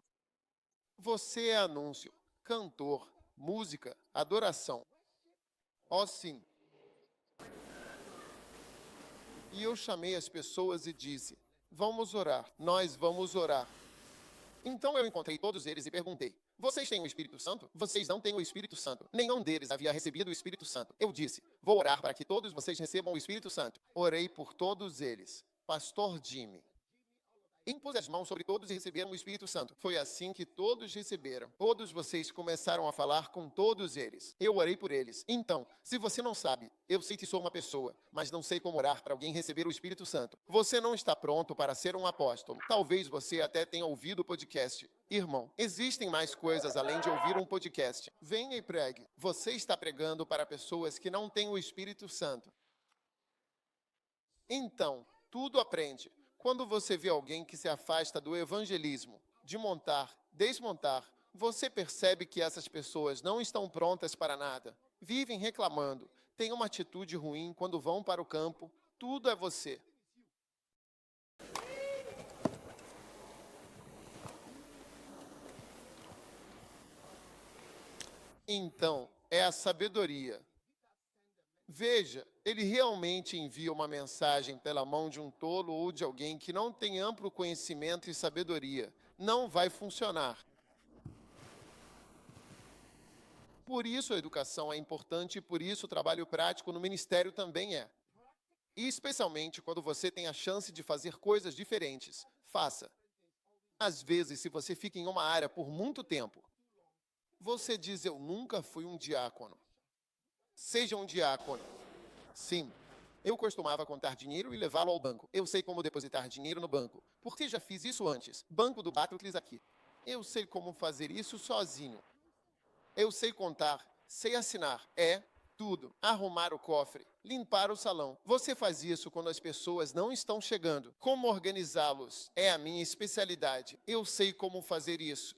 Você é anúncio, cantor, música, adoração. Oh, sim. E eu chamei as pessoas e disse: vamos orar, nós vamos orar. Então eu encontrei todos eles e perguntei: vocês têm o Espírito Santo? Vocês não têm o Espírito Santo. Nenhum deles havia recebido o Espírito Santo. Eu disse: vou orar para que todos vocês recebam o Espírito Santo. Orei por todos eles. Pastor Jimmy impôs as mãos sobre todos e receberam o Espírito Santo. Foi assim que todos receberam. Todos vocês começaram a falar com todos eles. Eu orei por eles. Então, se você não sabe, eu sei que sou uma pessoa, mas não sei como orar para alguém receber o Espírito Santo. Você não está pronto para ser um apóstolo. Talvez você até tenha ouvido o podcast. Irmão, existem mais coisas além de ouvir um podcast. Venha e pregue. Você está pregando para pessoas que não têm o Espírito Santo. Então, tudo aprende. Quando você vê alguém que se afasta do evangelismo, de montar, desmontar, você percebe que essas pessoas não estão prontas para nada. Vivem reclamando, têm uma atitude ruim quando vão para o campo. Tudo é você. Então, é a sabedoria. Veja, ele realmente envia uma mensagem pela mão de um tolo ou de alguém que não tem amplo conhecimento e sabedoria. Não vai funcionar. Por isso a educação é importante e por isso o trabalho prático no ministério também é. E especialmente quando você tem a chance de fazer coisas diferentes. Faça. Às vezes, se você fica em uma área por muito tempo, você diz: eu nunca fui um diácono. Seja um diácono. Sim. Eu costumava contar dinheiro e levá-lo ao banco. Eu sei como depositar dinheiro no banco, porque já fiz isso antes. Banco do Barclays aqui. Eu sei como fazer isso sozinho. Eu sei contar, sei assinar. É tudo. Arrumar o cofre, limpar o salão. Você faz isso quando as pessoas não estão chegando. Como organizá-los é a minha especialidade. Eu sei como fazer isso.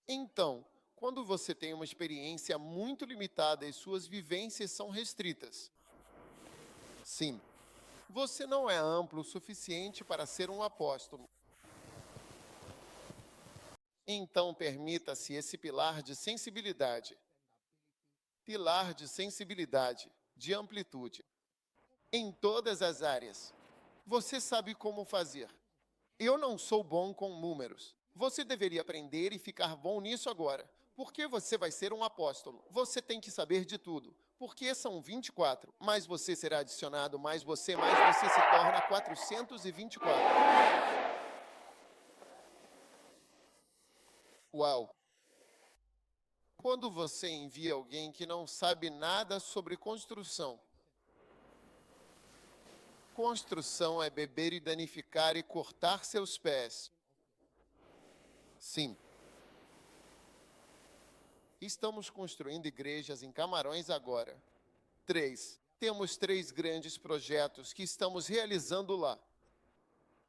Então, quando você tem uma experiência muito limitada e suas vivências são restritas, sim, você não é amplo o suficiente para ser um apóstolo. Então, permita-se esse pilar de sensibilidade, de amplitude, em todas as áreas. Você sabe como fazer. Eu não sou bom com números. Você deveria aprender e ficar bom nisso agora. Porque você vai ser um apóstolo. Você tem que saber de tudo. Porque são 24, mais você será adicionado, mais você se torna 424. Uau! Quando você envia alguém que não sabe nada sobre construção é beber e danificar e cortar seus pés. Sim. Estamos construindo igrejas em Camarões agora. 3. Temos 3 grandes projetos que estamos realizando lá.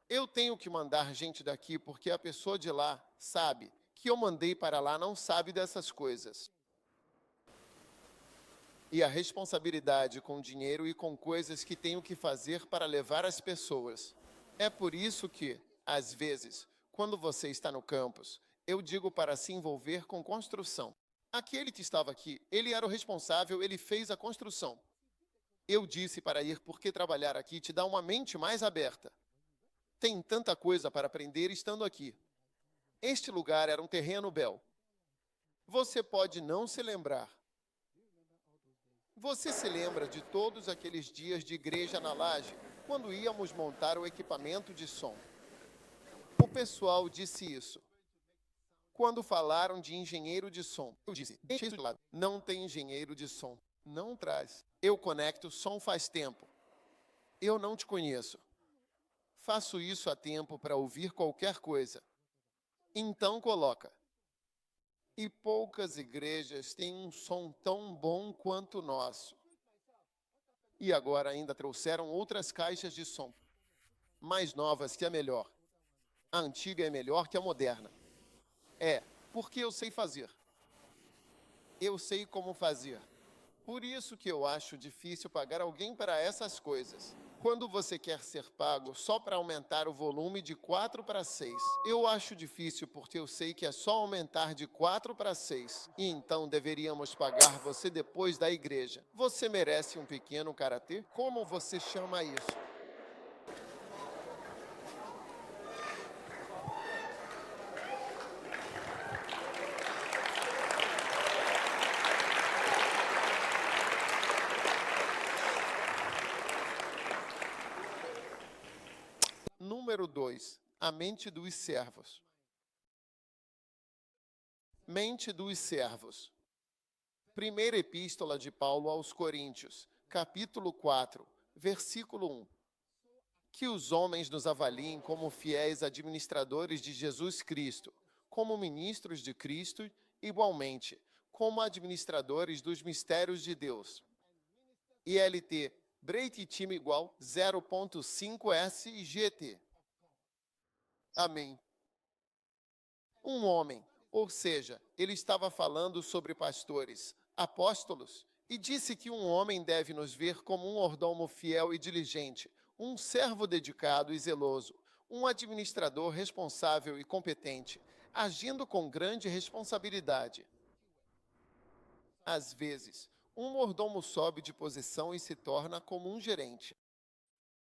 Eu tenho que mandar gente daqui porque a pessoa de lá sabe que eu mandei para lá não sabe dessas coisas. E a responsabilidade com dinheiro e com coisas que tenho que fazer para levar as pessoas. É por isso que, às vezes, quando você está no campus, eu digo para se envolver com construção. Aquele que estava aqui, ele era o responsável, ele fez a construção. Eu disse para ir porque trabalhar aqui te dá uma mente mais aberta. Tem tanta coisa para aprender estando aqui. Este lugar era um terreno bel. Você pode não se lembrar. Você se lembra de todos aqueles dias de igreja na laje, quando íamos montar o equipamento de som? O pessoal disse isso. Quando falaram de engenheiro de som, eu disse, deixa isso de lado. Não tem engenheiro de som. Não traz. Eu conecto som faz tempo. Eu não te conheço. Faço isso há tempo para ouvir qualquer coisa. Então coloca. E poucas igrejas têm um som tão bom quanto o nosso. E agora ainda trouxeram outras caixas de som, mais novas que a melhor. A antiga é melhor que a moderna. É, porque eu sei fazer. Eu sei como fazer. Por isso que eu acho difícil pagar alguém para essas coisas. Quando você quer ser pago só para aumentar o volume de 4 para 6, eu acho difícil porque eu sei que é só aumentar de 4 para 6. E então deveríamos pagar você depois da igreja. Você merece um pequeno karatê? Como você chama isso? Número 2. A mente dos servos. Mente dos servos. Primeira epístola de Paulo aos Coríntios, capítulo 4, versículo 1. Que os homens nos avaliem como fiéis administradores de Jesus Cristo, como ministros de Cristo, igualmente, como administradores dos mistérios de Deus. ILT, break time igual 0.5 SGT. Amém. Um homem, ou seja, ele estava falando sobre pastores, apóstolos, e disse que um homem deve nos ver como um mordomo fiel e diligente, um servo dedicado e zeloso, um administrador responsável e competente, agindo com grande responsabilidade. Às vezes, um mordomo sobe de posição e se torna como um gerente.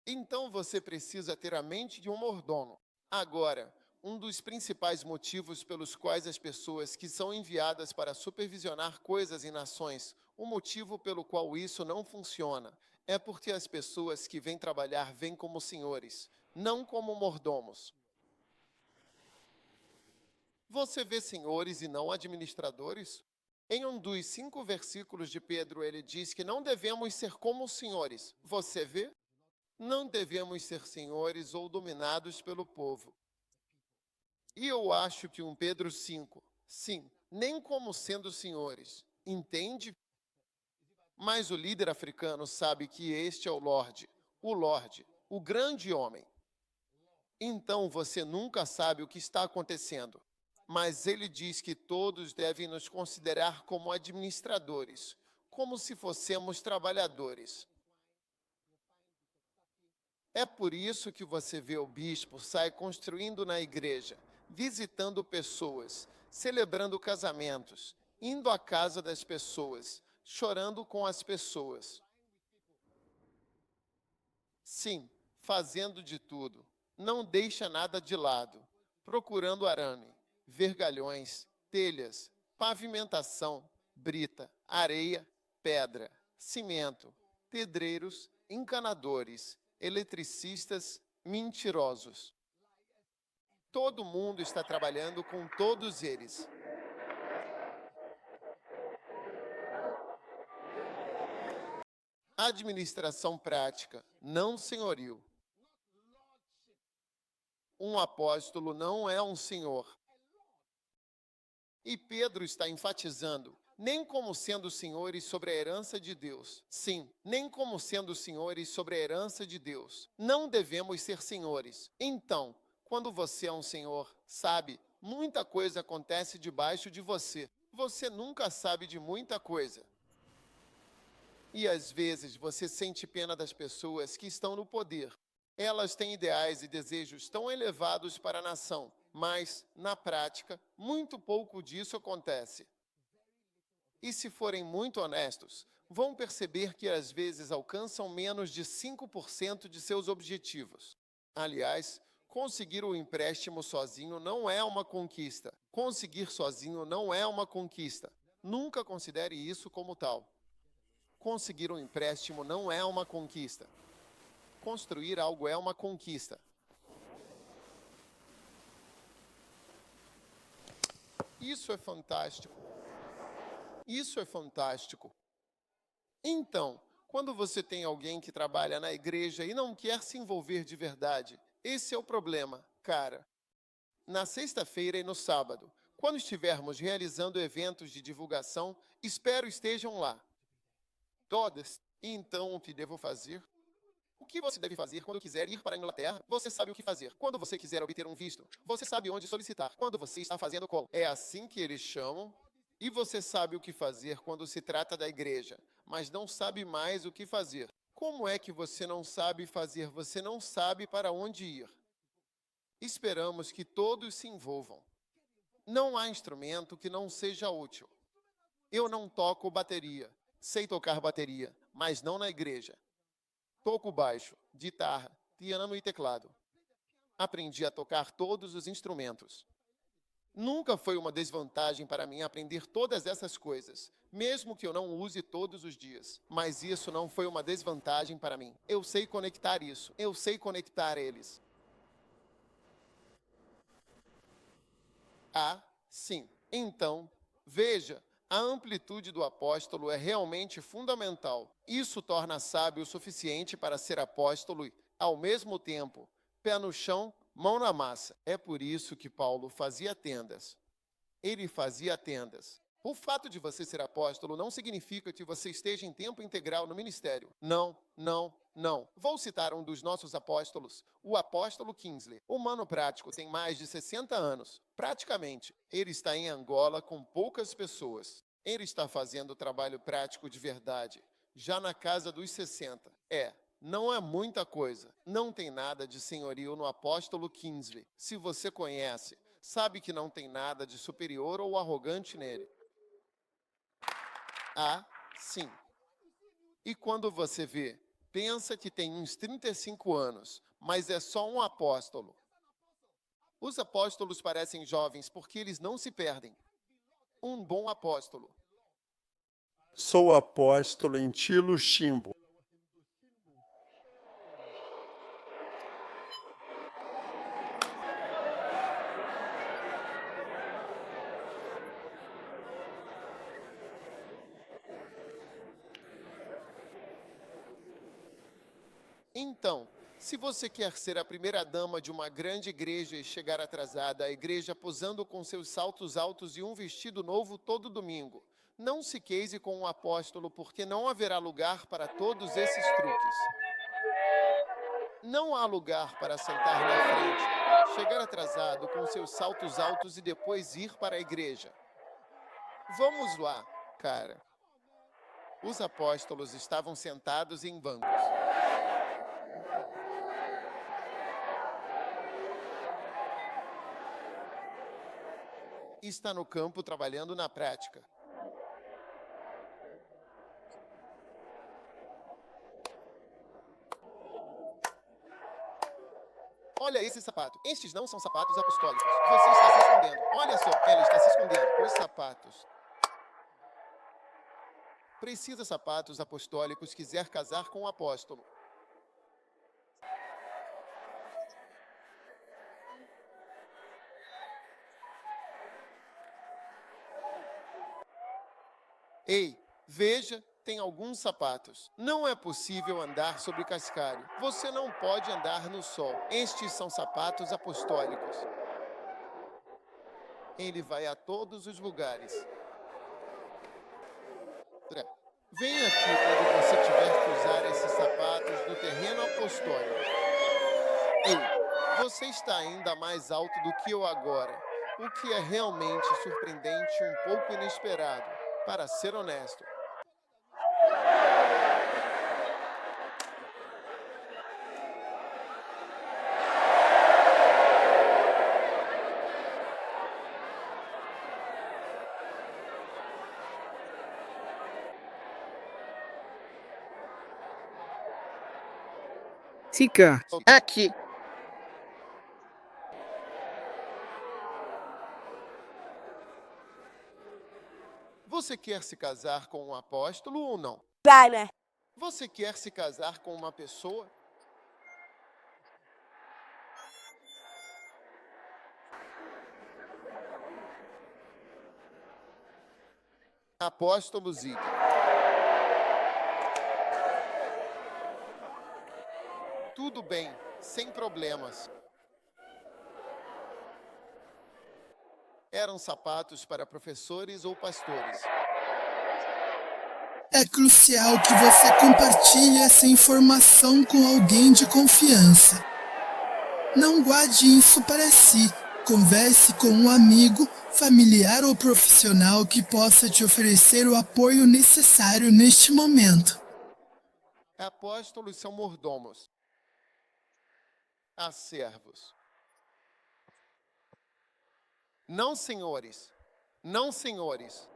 Então você precisa ter a mente de um mordomo. Agora, um dos principais motivos pelos quais as pessoas que são enviadas para supervisionar coisas em nações, o motivo pelo qual isso não funciona, é porque as pessoas que vêm trabalhar vêm como senhores, não como mordomos. Você vê senhores e não administradores? Em um dos 5 versículos de Pedro, ele diz que não devemos ser como os senhores. Você vê? Não devemos ser senhores ou dominados pelo povo. E eu acho que um Pedro 5, sim, nem como sendo senhores, entende? Mas o líder africano sabe que este é o Lorde, o grande homem. Então você nunca sabe o que está acontecendo. Mas ele diz que todos devem nos considerar como administradores, como se fossemos trabalhadores. É por isso que você vê o bispo sair construindo na igreja, visitando pessoas, celebrando casamentos, indo à casa das pessoas, chorando com as pessoas. Sim, fazendo de tudo. Não deixa nada de lado, procurando arame, vergalhões, telhas, pavimentação, brita, areia, pedra, cimento, pedreiros, encanadores, eletricistas, mentirosos. Todo mundo está trabalhando com todos eles. Administração prática, não senhorio. Um apóstolo não é um senhor. E Pedro está enfatizando, nem como sendo senhores sobre a herança de Deus. Sim, nem como sendo senhores sobre a herança de Deus. Não devemos ser senhores. Então, quando você é um senhor, sabe, muita coisa acontece debaixo de você. Você nunca sabe de muita coisa. E às vezes você sente pena das pessoas que estão no poder. Elas têm ideais e desejos tão elevados para a nação, mas, na prática, muito pouco disso acontece. E se forem muito honestos, vão perceber que às vezes alcançam menos de 5% de seus objetivos. Aliás, conseguir o empréstimo sozinho não é uma conquista. Conseguir sozinho não é uma conquista. Nunca considere isso como tal. Conseguir um empréstimo não é uma conquista. Construir algo é uma conquista. Isso é fantástico. Isso é fantástico. Então, quando você tem alguém que trabalha na igreja e não quer se envolver de verdade, esse é o problema, cara. Na sexta-feira e no sábado, quando estivermos realizando eventos de divulgação, espero estejam lá. Todas. E então, o que devo fazer? O que você deve fazer quando quiser ir para a Inglaterra? Você sabe o que fazer. Quando você quiser obter um visto, você sabe onde solicitar. Quando você está fazendo call, é assim que eles chamam. E você sabe o que fazer quando se trata da igreja, mas não sabe mais o que fazer. Como é que você não sabe fazer? Você não sabe para onde ir. Esperamos que todos se envolvam. Não há instrumento que não seja útil. Eu não toco bateria. Sei tocar bateria, mas não na igreja. Toco baixo, guitarra, piano e teclado. Aprendi a tocar todos os instrumentos. Nunca foi uma desvantagem para mim aprender todas essas coisas, mesmo que eu não use todos os dias. Mas isso não foi uma desvantagem para mim. Eu sei conectar isso. Eu sei conectar eles. Ah, sim. Então, veja, a amplitude do apóstolo é realmente fundamental. Isso torna sábio o suficiente para ser apóstolo e, ao mesmo tempo, pé no chão, mão na massa. É por isso que Paulo fazia tendas. Ele fazia tendas. O fato de você ser apóstolo não significa que você esteja em tempo integral no ministério. Não, não, não. Vou citar um dos nossos apóstolos, o apóstolo Kingsley. Humano prático, tem mais de 60 anos. Praticamente, ele está em Angola com poucas pessoas. Ele está fazendo trabalho prático de verdade, já na casa dos 60. Não é muita coisa. Não tem nada de senhorio no apóstolo Kingsley. Se você conhece, sabe que não tem nada de superior ou arrogante nele. Ah, sim. E quando você vê, pensa que tem uns 35 anos, mas é só um apóstolo. Os apóstolos parecem jovens porque eles não se perdem. Um bom apóstolo. Sou apóstolo em Tilo Chimbo. Então, se você quer ser a primeira dama de uma grande igreja e chegar atrasada à igreja posando com seus saltos altos e um vestido novo todo domingo, não se queise com um apóstolo, porque não haverá lugar para todos esses truques. Não há lugar para sentar na frente, chegar atrasado com seus saltos altos e depois ir para a igreja. Vamos lá, cara. Os apóstolos estavam sentados em bancos. Está no campo trabalhando na prática. Olha esse sapato. Estes não são sapatos apostólicos. Você está se escondendo. Olha só, ela está se escondendo. Os sapatos. Precisa sapatos apostólicos quiser casar com o apóstolo. Ei, veja, tem alguns sapatos. Não é possível andar sobre cascalho. Você não pode andar no sol. Estes são sapatos apostólicos. Ele vai a todos os lugares. Venha aqui quando você tiver que usar esses sapatos no terreno apostólico. Ei, você está ainda mais alto do que eu agora, o que é realmente surpreendente e um pouco inesperado, para ser honesto. Fica aqui. Você quer se casar com um apóstolo ou não? Vai. Você quer se casar com uma pessoa? Apóstolo Zig. Tudo bem, sem problemas. Eram sapatos para professores ou pastores. É crucial que você compartilhe essa informação com alguém de confiança. Não guarde isso para si. Converse com um amigo, familiar ou profissional que possa te oferecer o apoio necessário neste momento. Apóstolos são mordomos. Há servos. Não, senhores. Não, senhores.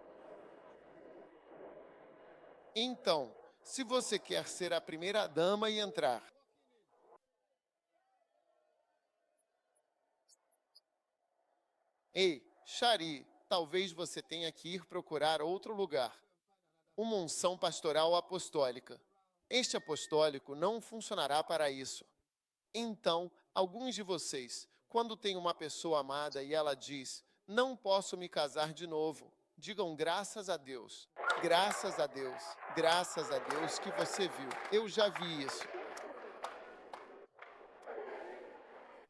Então, se você quer ser a primeira dama e entrar, ei, Shari, talvez você tenha que ir procurar outro lugar. Uma unção pastoral apostólica. Este apostólico não funcionará para isso. Então, alguns de vocês, quando tem uma pessoa amada e ela diz, não posso me casar de novo, digam graças a Deus. Graças a Deus. Graças a Deus que você viu. Eu já vi isso.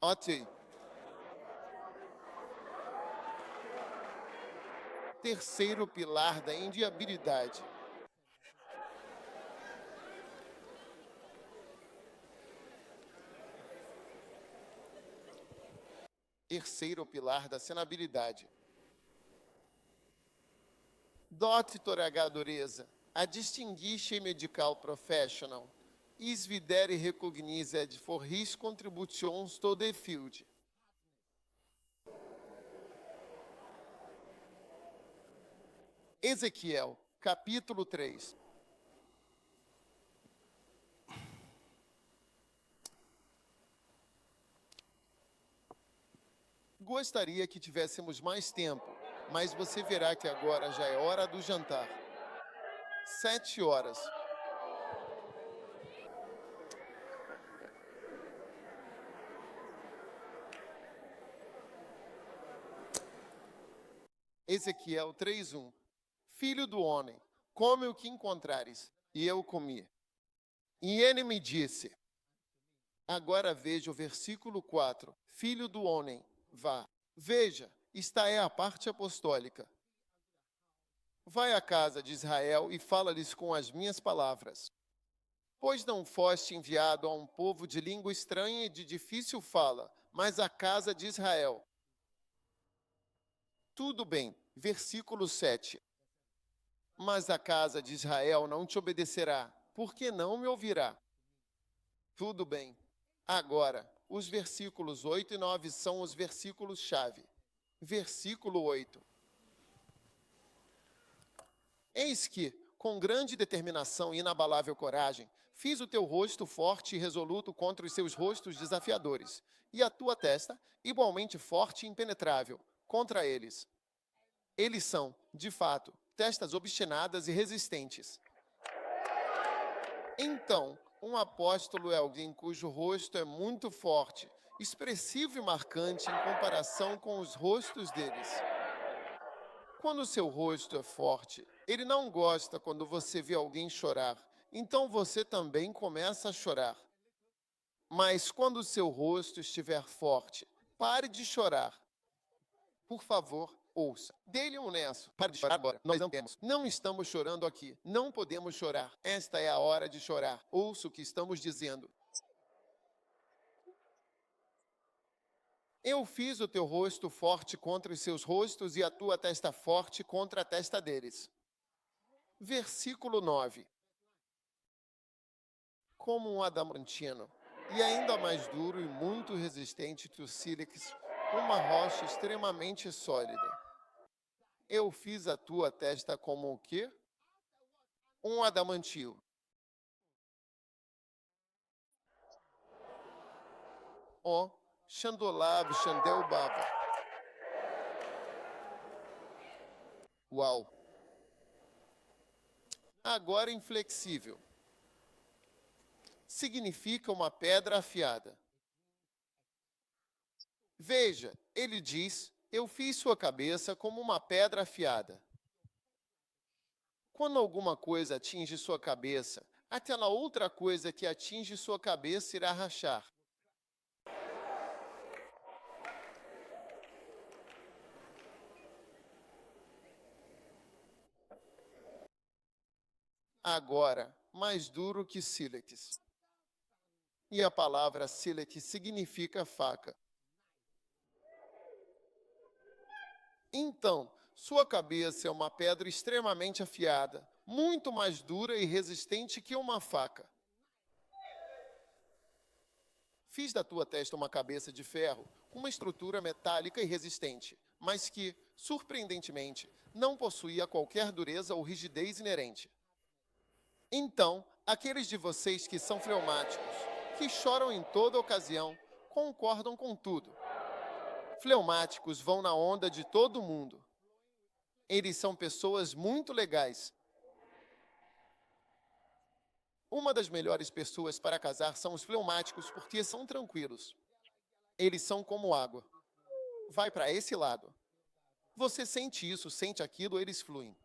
Ok. Terceiro pilar da inviabilidade. Terceiro pilar da senabilidade. Doutoragadoreza, a distinguished medical professional, is videre recognized for his contributions to the field. Ezequiel, capítulo 3. Gostaria que tivéssemos mais tempo, mas você verá que agora já é hora do jantar. 7 horas. Ezequiel 3:1. Filho do homem, come o que encontrares. E eu comi. E ele me disse. Agora veja o versículo 4. Filho do homem, vá. Veja, esta é a parte apostólica. Vai à casa de Israel e fala-lhes com as minhas palavras. Pois não foste enviado a um povo de língua estranha e de difícil fala, mas à casa de Israel. Tudo bem, versículo 7. Mas a casa de Israel não te obedecerá, porque não me ouvirá. Tudo bem. Agora, os versículos 8 e 9 são os versículos-chave. Versículo 8. Eis que, com grande determinação e inabalável coragem, fiz o teu rosto forte e resoluto contra os seus rostos desafiadores, e a tua testa, igualmente forte e impenetrável, contra eles. Eles são, de fato, testas obstinadas e resistentes. Então, um apóstolo é alguém cujo rosto é muito forte, expressivo e marcante em comparação com os rostos deles. Quando seu rosto é forte, ele não gosta quando você vê alguém chorar, então você também começa a chorar. Mas quando seu rosto estiver forte, pare de chorar. Por favor, ouça. Dê-lhe um lenço. Pare de chorar agora. Nós não temos. Não estamos chorando aqui. Não podemos chorar. Esta é a hora de chorar. Ouça o que estamos dizendo. Eu fiz o teu rosto forte contra os seus rostos e a tua testa forte contra a testa deles. Versículo 9. Como um adamantino, e ainda mais duro e muito resistente que o sílex, uma rocha extremamente sólida. Eu fiz a tua testa como o quê? Um adamantio. Ó, Xandolav, Xandelbava. Uau! Agora inflexível. Significa uma pedra afiada. Veja, ele diz, eu fiz sua cabeça como uma pedra afiada. Quando alguma coisa atinge sua cabeça, aquela outra coisa que atinge sua cabeça irá rachar. Agora, mais duro que sílex. E a palavra sílex significa faca. Então, sua cabeça é uma pedra extremamente afiada, muito mais dura e resistente que uma faca. Fiz da tua testa uma cabeça de ferro, com uma estrutura metálica e resistente, mas que, surpreendentemente, não possuía qualquer dureza ou rigidez inerente. Então, aqueles de vocês que são fleumáticos, que choram em toda ocasião, concordam com tudo. Fleumáticos vão na onda de todo mundo. Eles são pessoas muito legais. Uma das melhores pessoas para casar são os fleumáticos porque são tranquilos. Eles são como água. Vai para esse lado. Você sente isso, sente aquilo, eles fluem.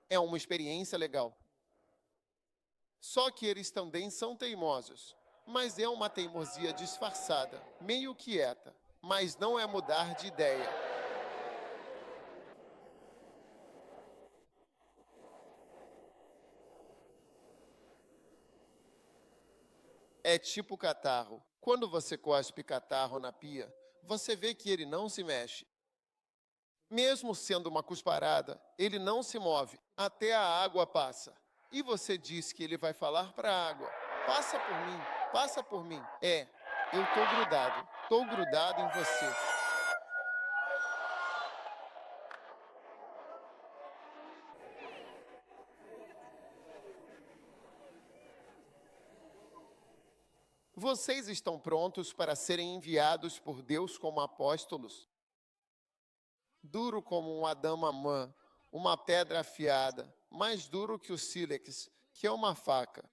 É uma experiência legal. Só que eles também são teimosos. Mas é uma teimosia disfarçada, meio quieta. Mas não é mudar de ideia. É tipo catarro. Quando você cospe catarro na pia, você vê que ele não se mexe. Mesmo sendo uma cusparada, ele não se move, até a água passa. E você diz que ele vai falar para a água, passa por mim, passa por mim. É, eu tô grudado em você. Vocês estão prontos para serem enviados por Deus como apóstolos? Duro como um adamamã, uma pedra afiada, mais duro que o sílex, que é uma faca.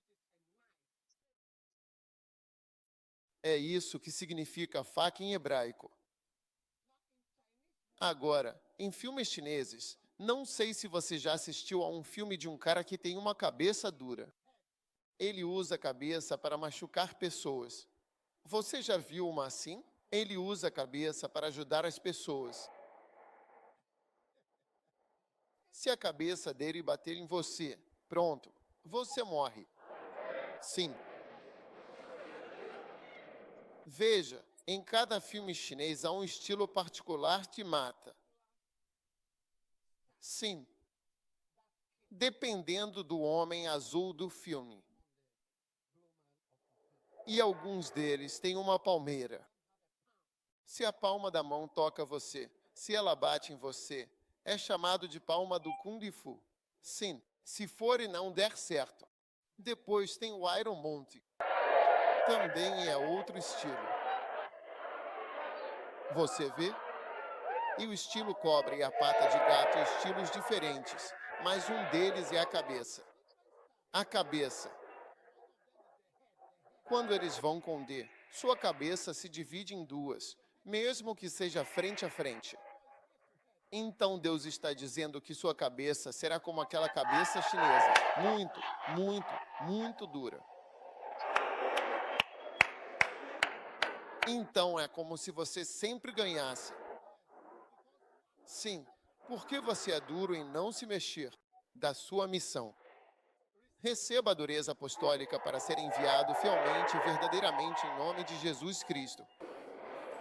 É isso que significa faca em hebraico. Agora, em filmes chineses, não sei se você já assistiu a um filme de um cara que tem uma cabeça dura. Ele usa a cabeça para machucar pessoas. Você já viu uma assim? Ele usa a cabeça para ajudar as pessoas. Se a cabeça dele bater em você, pronto, você morre. Sim. Veja, em cada filme chinês há um estilo particular que mata. Sim. Dependendo do homem azul do filme. E alguns deles têm uma palmeira. Se a palma da mão toca você, se ela bate em você, é chamado de palma do Kung Fu. Sim, se for e não der certo. Depois tem o Iron Monte. Também é outro estilo. Você vê? E o estilo cobra e a pata de gato, estilos diferentes, mas um deles é a cabeça. A cabeça. Quando eles vão com D, sua cabeça se divide em duas, mesmo que seja frente a frente. Então Deus está dizendo que sua cabeça será como aquela cabeça chinesa, muito dura. Então é como se você sempre ganhasse. Sim, porque você é duro em não se mexer da sua missão. Receba a dureza apostólica para ser enviado fielmente e verdadeiramente em nome de Jesus Cristo.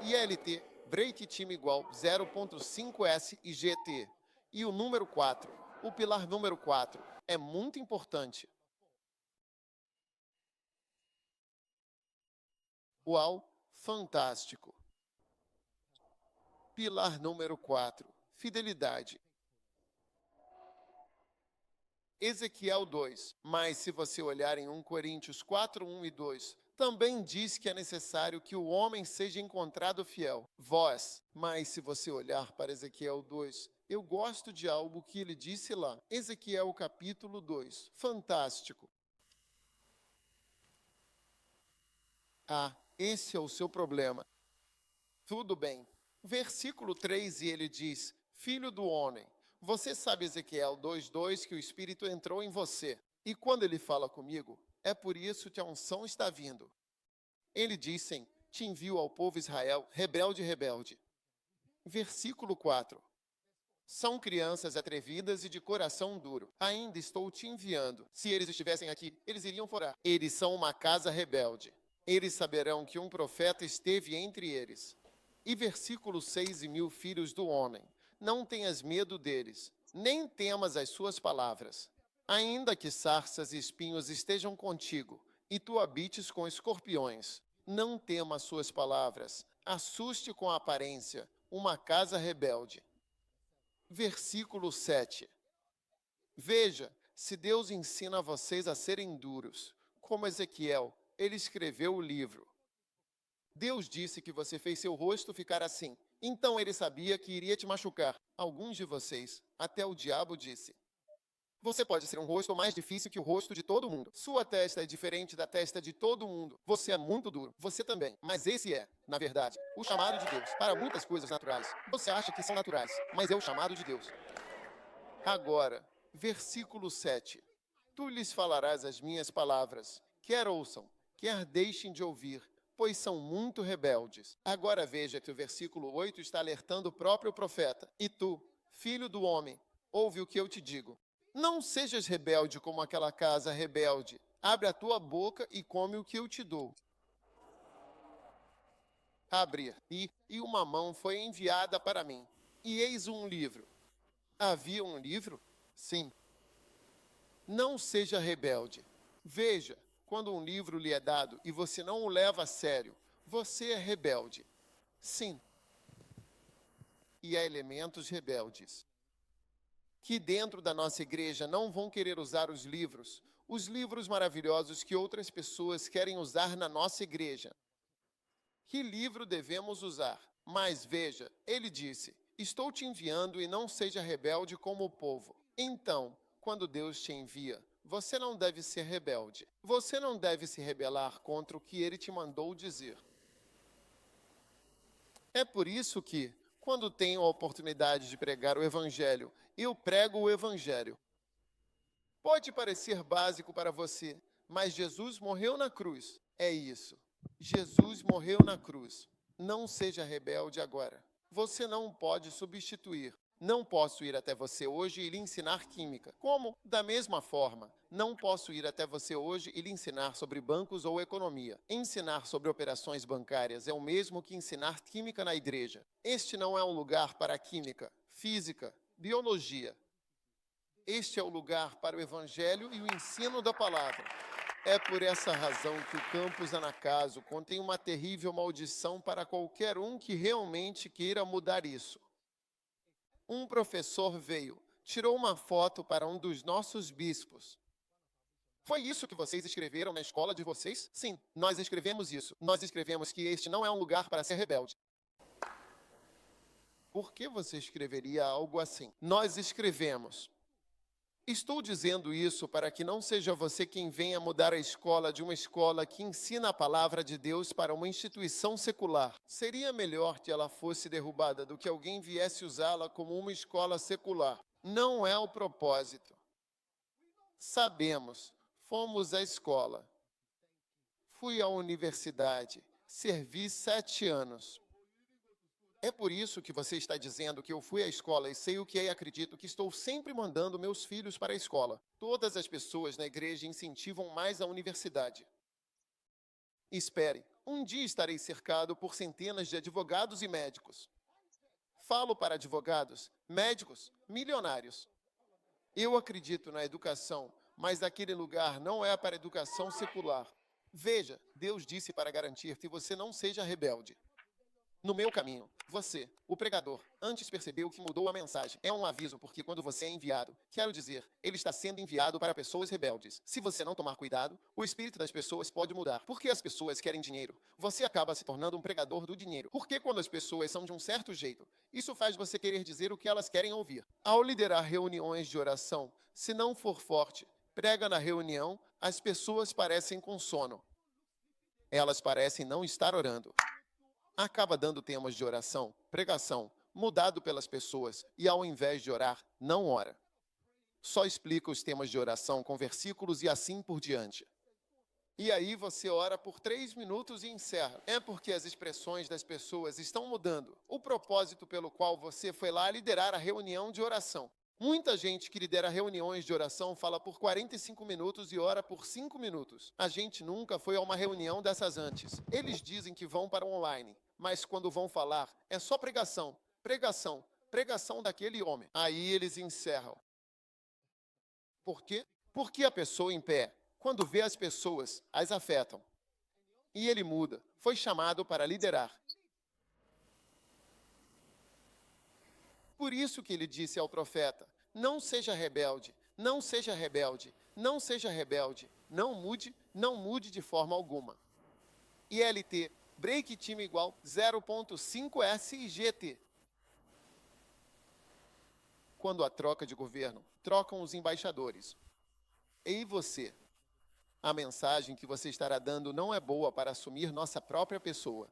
ILT, break time igual 0.5S e GT. E o número 4, o pilar número 4, é muito importante. Uau, fantástico. Pilar número 4, fidelidade. Ezequiel 2, mas se você olhar em 1 Coríntios 4, 1 e 2, Também diz que é necessário que o homem seja encontrado fiel. Vós, mas se você olhar para Ezequiel 2, eu gosto de algo que ele disse lá. Ezequiel capítulo 2. Fantástico. Ah, esse é o seu problema. Tudo bem. Versículo 3, e ele diz: Filho do homem, você sabe, Ezequiel 2:2, que o Espírito entrou em você. E quando ele fala comigo, é por isso que a unção está vindo. Ele diz, sim, te envio ao povo Israel, rebelde, rebelde. Versículo 4. São crianças atrevidas e de coração duro. Ainda estou te enviando. Se eles estivessem aqui, eles iriam forar. Eles são uma casa rebelde. Eles saberão que um profeta esteve entre eles. E versículo 6, e mil filhos do homem, não tenhas medo deles, nem temas as suas palavras. Ainda que sarças e espinhos estejam contigo, e tu habites com escorpiões, não tema as suas palavras, assuste com a aparência uma casa rebelde. Versículo 7. Veja, se Deus ensina vocês a serem duros, como Ezequiel, ele escreveu o livro. Deus disse que você fez seu rosto ficar assim. Então ele sabia que iria te machucar. Alguns de vocês, até o diabo disse: você pode ser um rosto mais difícil que o rosto de todo mundo. Sua testa é diferente da testa de todo mundo. Você é muito duro. Você também. Mas esse é, na verdade, o chamado de Deus para muitas coisas naturais. Você acha que são naturais, mas é o chamado de Deus. Agora, versículo 7. Tu lhes falarás as minhas palavras, quer ouçam, quer deixem de ouvir, pois são muito rebeldes. Agora veja que o versículo 8 está alertando o próprio profeta. E tu, filho do homem, ouve o que eu te digo. Não sejas rebelde como aquela casa rebelde. Abre a tua boca e come o que eu te dou. Abre, e uma mão foi enviada para mim. E eis um livro. Havia um livro? Sim. Não seja rebelde. Veja, quando um livro lhe é dado e você não o leva a sério, você é rebelde. Sim. E há elementos rebeldes que dentro da nossa igreja não vão querer usar os livros maravilhosos que outras pessoas querem usar na nossa igreja. Que livro devemos usar? Mas veja, ele disse: estou te enviando e não seja rebelde como o povo. Então, quando Deus te envia, você não deve ser rebelde. Você não deve se rebelar contra o que ele te mandou dizer. É por isso que, quando tenho a oportunidade de pregar o Evangelho, eu prego o Evangelho. Pode parecer básico para você, mas Jesus morreu na cruz. É isso. Jesus morreu na cruz. Não seja rebelde agora. Você não pode substituir. Não posso ir até você hoje e lhe ensinar química. Como? Da mesma forma, não posso ir até você hoje e lhe ensinar sobre bancos ou economia. Ensinar sobre operações bancárias é o mesmo que ensinar química na igreja. Este não é um lugar para química, física, biologia. Este é o lugar para o evangelho e o ensino da palavra. É por essa razão que o campus Anacaso contém uma terrível maldição para qualquer um que realmente queira mudar isso. Um professor veio, tirou uma foto para um dos nossos bispos. Foi isso que vocês escreveram na escola de vocês? Sim, nós escrevemos isso. Nós escrevemos que este não é um lugar para ser rebelde. Por que você escreveria algo assim? Nós escrevemos: estou dizendo isso para que não seja você quem venha mudar a escola de uma escola que ensina a palavra de Deus para uma instituição secular. Seria melhor que ela fosse derrubada do que alguém viesse usá-la como uma escola secular. Não é o propósito. Sabemos, fomos à escola. Fui à universidade, servi 7 anos. É por isso que você está dizendo que eu fui à escola e sei o que é e acredito que estou sempre mandando meus filhos para a escola. Todas as pessoas na igreja incentivam mais a universidade. Espere, um dia estarei cercado por centenas de advogados e médicos. Falo para advogados, médicos, milionários. Eu acredito na educação, mas aquele lugar não é para educação secular. Veja, Deus disse para garantir que você não seja rebelde. No meu caminho, você, o pregador, antes percebeu que mudou a mensagem. É um aviso, porque quando você é enviado, quero dizer, ele está sendo enviado para pessoas rebeldes. Se você não tomar cuidado, o espírito das pessoas pode mudar. Porque as pessoas querem dinheiro. Você acaba se tornando um pregador do dinheiro. Porque quando as pessoas são de um certo jeito, isso faz você querer dizer o que elas querem ouvir. Ao liderar reuniões de oração, se não for forte, prega na reunião, as pessoas parecem com sono. Elas parecem não estar orando. Acaba dando temas de oração, pregação, mudado pelas pessoas e, ao invés de orar, não ora. Só explica os temas de oração com versículos e assim por diante. E aí você ora por 3 minutos e encerra. É porque as expressões das pessoas estão mudando. O propósito pelo qual você foi lá liderar a reunião de oração. Muita gente que lidera reuniões de oração fala por 45 minutos e ora por 5 minutos. A gente nunca foi a uma reunião dessas antes. Eles dizem que vão para o online, mas quando vão falar, é só pregação, pregação, pregação daquele homem. Aí eles encerram. Por quê? Porque a pessoa em pé, quando vê as pessoas, as afetam. E ele muda. Foi chamado para liderar. Por isso que ele disse ao profeta, não seja rebelde, não seja rebelde, não seja rebelde, não mude de forma alguma. ILT, break time igual 0.5 SGT. Quando há troca de governo, trocam os embaixadores. E você? A mensagem que você estará dando não é boa para assumir nossa própria pessoa.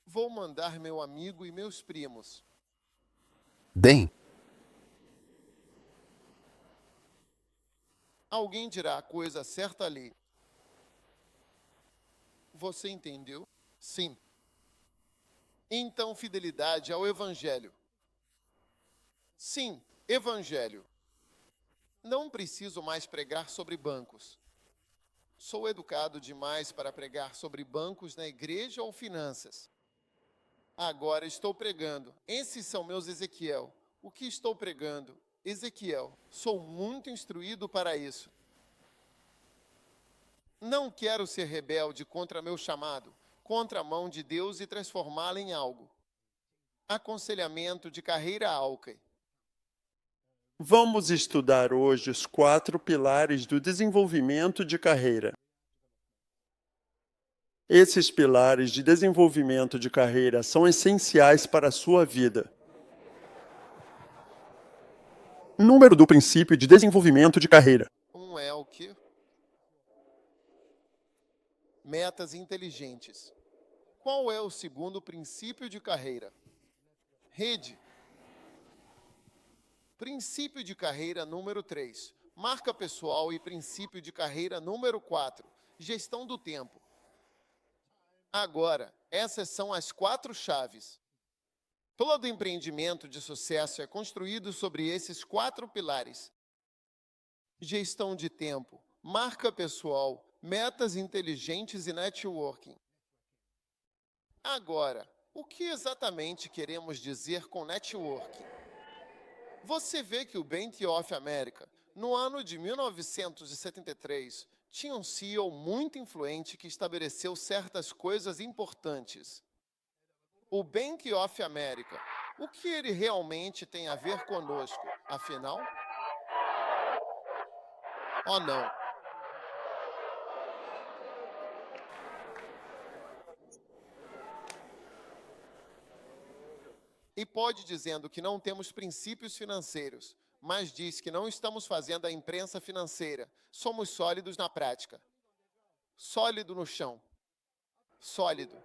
Vou mandar meu amigo e meus primos. Bem, Alguém dirá a coisa certa ali. Você entendeu? Sim. Então, fidelidade ao Evangelho. Sim, Evangelho. Não preciso mais pregar sobre bancos. Sou educado demais para pregar sobre bancos na igreja ou finanças. Agora estou pregando. Esses são meus Ezequiel. O que estou pregando? Ezequiel. Sou muito instruído para isso. Não quero ser rebelde contra meu chamado, contra a mão de Deus e transformá-la em algo. Aconselhamento de carreira Alckmin. Vamos estudar hoje os 4 pilares do desenvolvimento de carreira. Esses pilares de desenvolvimento de carreira são essenciais para a sua vida. Número do princípio de desenvolvimento de carreira. É o quê? Metas inteligentes. Qual é o segundo princípio de carreira? Rede. Princípio de carreira número 3. Marca pessoal e princípio de carreira número 4. Gestão do tempo. Agora, essas são as 4 chaves. Todo empreendimento de sucesso é construído sobre esses 4 pilares. Gestão de tempo, marca pessoal, metas inteligentes e networking. Agora, o que exatamente queremos dizer com networking? Você vê que o Bank of America, no ano de 1973, tinha um CEO muito influente que estabeleceu certas coisas importantes. O Bank of America, o que ele realmente tem a ver conosco, afinal? Oh, não. E pode dizendo que não temos princípios financeiros, mas diz que não estamos fazendo a imprensa financeira. Somos sólidos na prática. Sólido no chão. Sólido.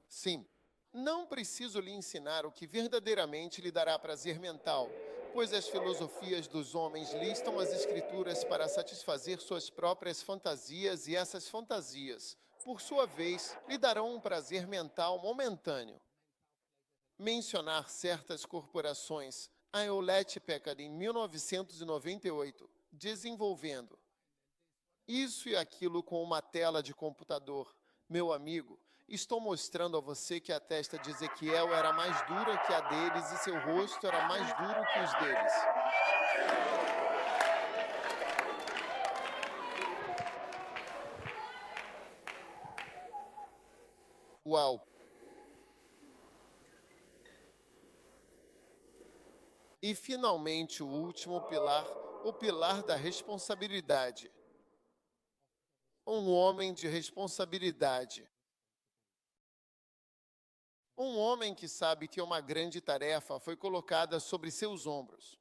Sim, não preciso lhe ensinar o que verdadeiramente lhe dará prazer mental, pois as filosofias dos homens listam as escrituras para satisfazer suas próprias fantasias e essas fantasias, por sua vez, lhe darão um prazer mental momentâneo. Mencionar certas corporações, a Hewlett Packard em 1998, desenvolvendo isso e aquilo com uma tela de computador. Meu amigo, estou mostrando a você que a testa de Ezequiel era mais dura que a deles e seu rosto era mais duro que os deles. Uau! E finalmente o último pilar, o pilar da responsabilidade. Um homem de responsabilidade. Um homem que sabe que uma grande tarefa foi colocada sobre seus ombros.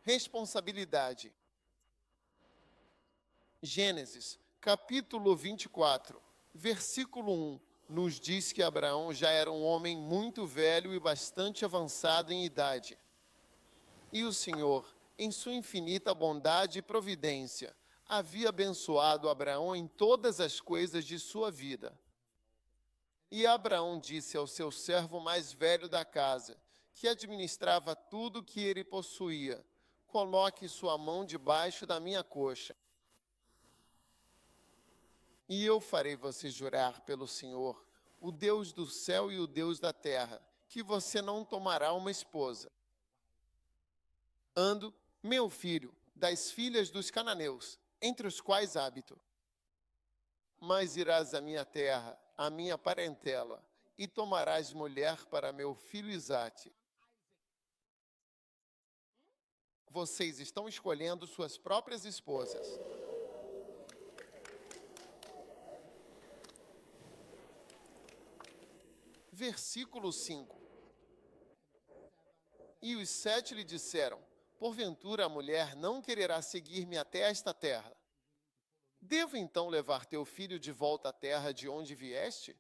Responsabilidade. Gênesis, capítulo 24, versículo 1, nos diz que Abraão já era um homem muito velho e bastante avançado em idade. E o Senhor, em sua infinita bondade e providência, havia abençoado Abraão em todas as coisas de sua vida. E Abraão disse ao seu servo mais velho da casa, que administrava tudo que ele possuía: coloque sua mão debaixo da minha coxa. E eu farei você jurar pelo Senhor, o Deus do céu e o Deus da terra, que você não tomará uma esposa. Ando, meu filho, das filhas dos cananeus, entre os quais habito. Mas irás à minha terra, à minha parentela, e tomarás mulher para meu filho Isaque. Vocês estão escolhendo suas próprias esposas. Versículo 5. E os 7 lhe disseram: porventura a mulher não quererá seguir-me até esta terra? Devo então levar teu filho de volta à terra de onde vieste?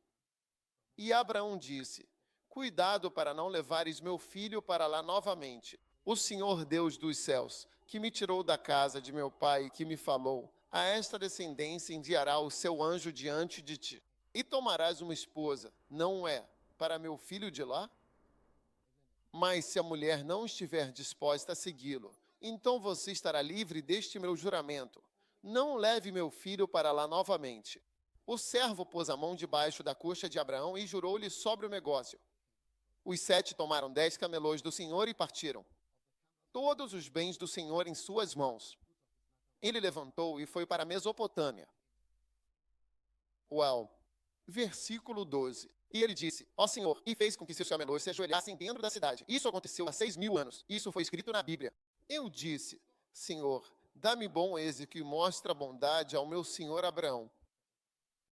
E Abraão disse: cuidado para não levares meu filho para lá novamente. O Senhor Deus dos céus, que me tirou da casa de meu pai e que me falou: a esta descendência enviará o seu anjo diante de ti. E tomarás uma esposa, não é, para meu filho de lá? Mas se a mulher não estiver disposta a segui-lo, então você estará livre deste meu juramento. Não leve meu filho para lá novamente. O servo pôs a mão debaixo da coxa de Abraão e jurou-lhe sobre o negócio. Os 7 tomaram 10 camelôs do Senhor e partiram, todos os bens do Senhor em suas mãos. Ele levantou e foi para a Mesopotâmia. Uau! Versículo 12. E ele disse: ó Senhor, e fez com que seus camelôs se ajoelhassem dentro da cidade. Isso aconteceu há 6.000 anos. Isso foi escrito na Bíblia. Eu disse: Senhor, dá-me bom êxito e mostra bondade ao meu senhor Abraão.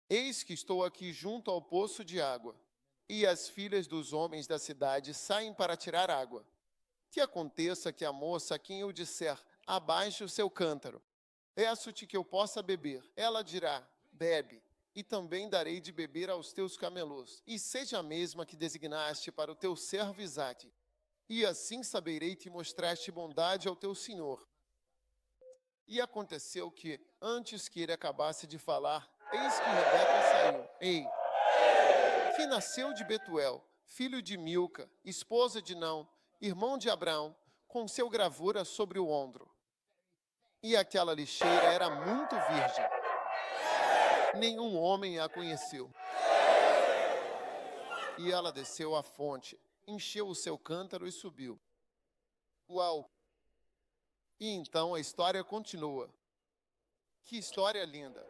Eis que estou aqui junto ao poço de água, e as filhas dos homens da cidade saem para tirar água. Que aconteça que a moça a quem eu disser: abaixe o seu cântaro, peço-te que eu possa beber. Ela dirá: bebe, e também darei de beber aos teus camelôs, e seja a mesma que designaste para o teu servo Isaque. E assim saberei que mostraste bondade ao teu senhor. E aconteceu que, antes que ele acabasse de falar, eis que Rebeca saiu, que nasceu de Betuel, filho de Milca, esposa de Não, irmão de Abraão, com seu gravura sobre o ombro. E aquela lixeira era muito virgem. Nenhum homem a conheceu. E ela desceu à fonte, encheu o seu cântaro e subiu. Uau! E então a história continua. Que história linda!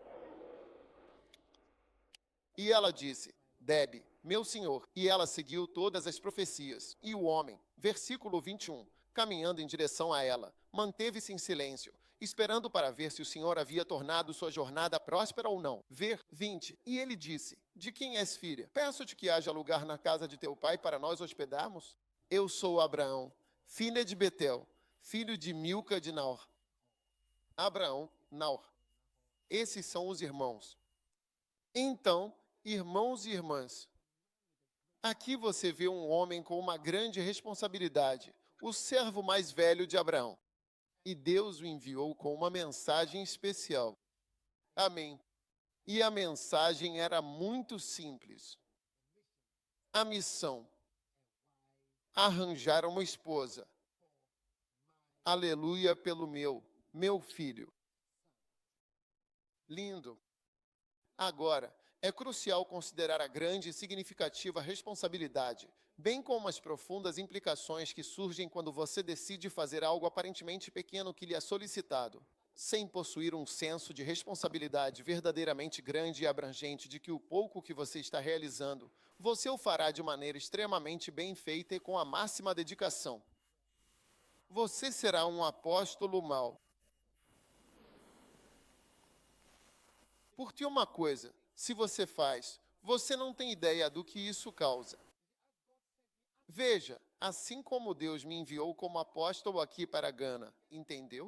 E ela disse: bebe, meu senhor. E ela seguiu todas as profecias. E o homem, versículo 21, caminhando em direção a ela, manteve-se em silêncio, esperando para ver se o Senhor havia tornado sua jornada próspera ou não. Ver 20. E ele disse: de quem és filha? Peço-te que haja lugar na casa de teu pai para nós hospedarmos? Eu sou Abraão, filha de Betel, filho de Milca de Naor. Abraão, Naor. Esses são os irmãos. Então, irmãos e irmãs, aqui você vê um homem com uma grande responsabilidade, o servo mais velho de Abraão. E Deus o enviou com uma mensagem especial. Amém. E a mensagem era muito simples. A missão: arranjar uma esposa. Aleluia pelo meu filho. Lindo. Agora, é crucial considerar a grande e significativa responsabilidade, bem como as profundas implicações que surgem quando você decide fazer algo aparentemente pequeno que lhe é solicitado. sem possuir um senso de responsabilidade verdadeiramente grande e abrangente de que o pouco que você está realizando, você o fará de maneira extremamente bem feita e com a máxima dedicação. Você será um apóstolo mau. Porque uma coisa, se você faz, você não tem ideia do que isso causa. Veja, assim como Deus me enviou como apóstolo aqui para Gana, entendeu?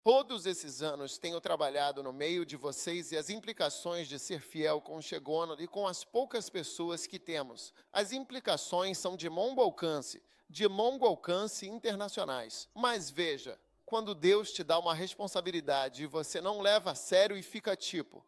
Todos esses anos tenho trabalhado no meio de vocês e as implicações de ser fiel com o Shegonah e com as poucas pessoas que temos. As implicações são de longo alcance internacionais. Mas veja, quando Deus te dá uma responsabilidade e você não leva a sério e fica tipo,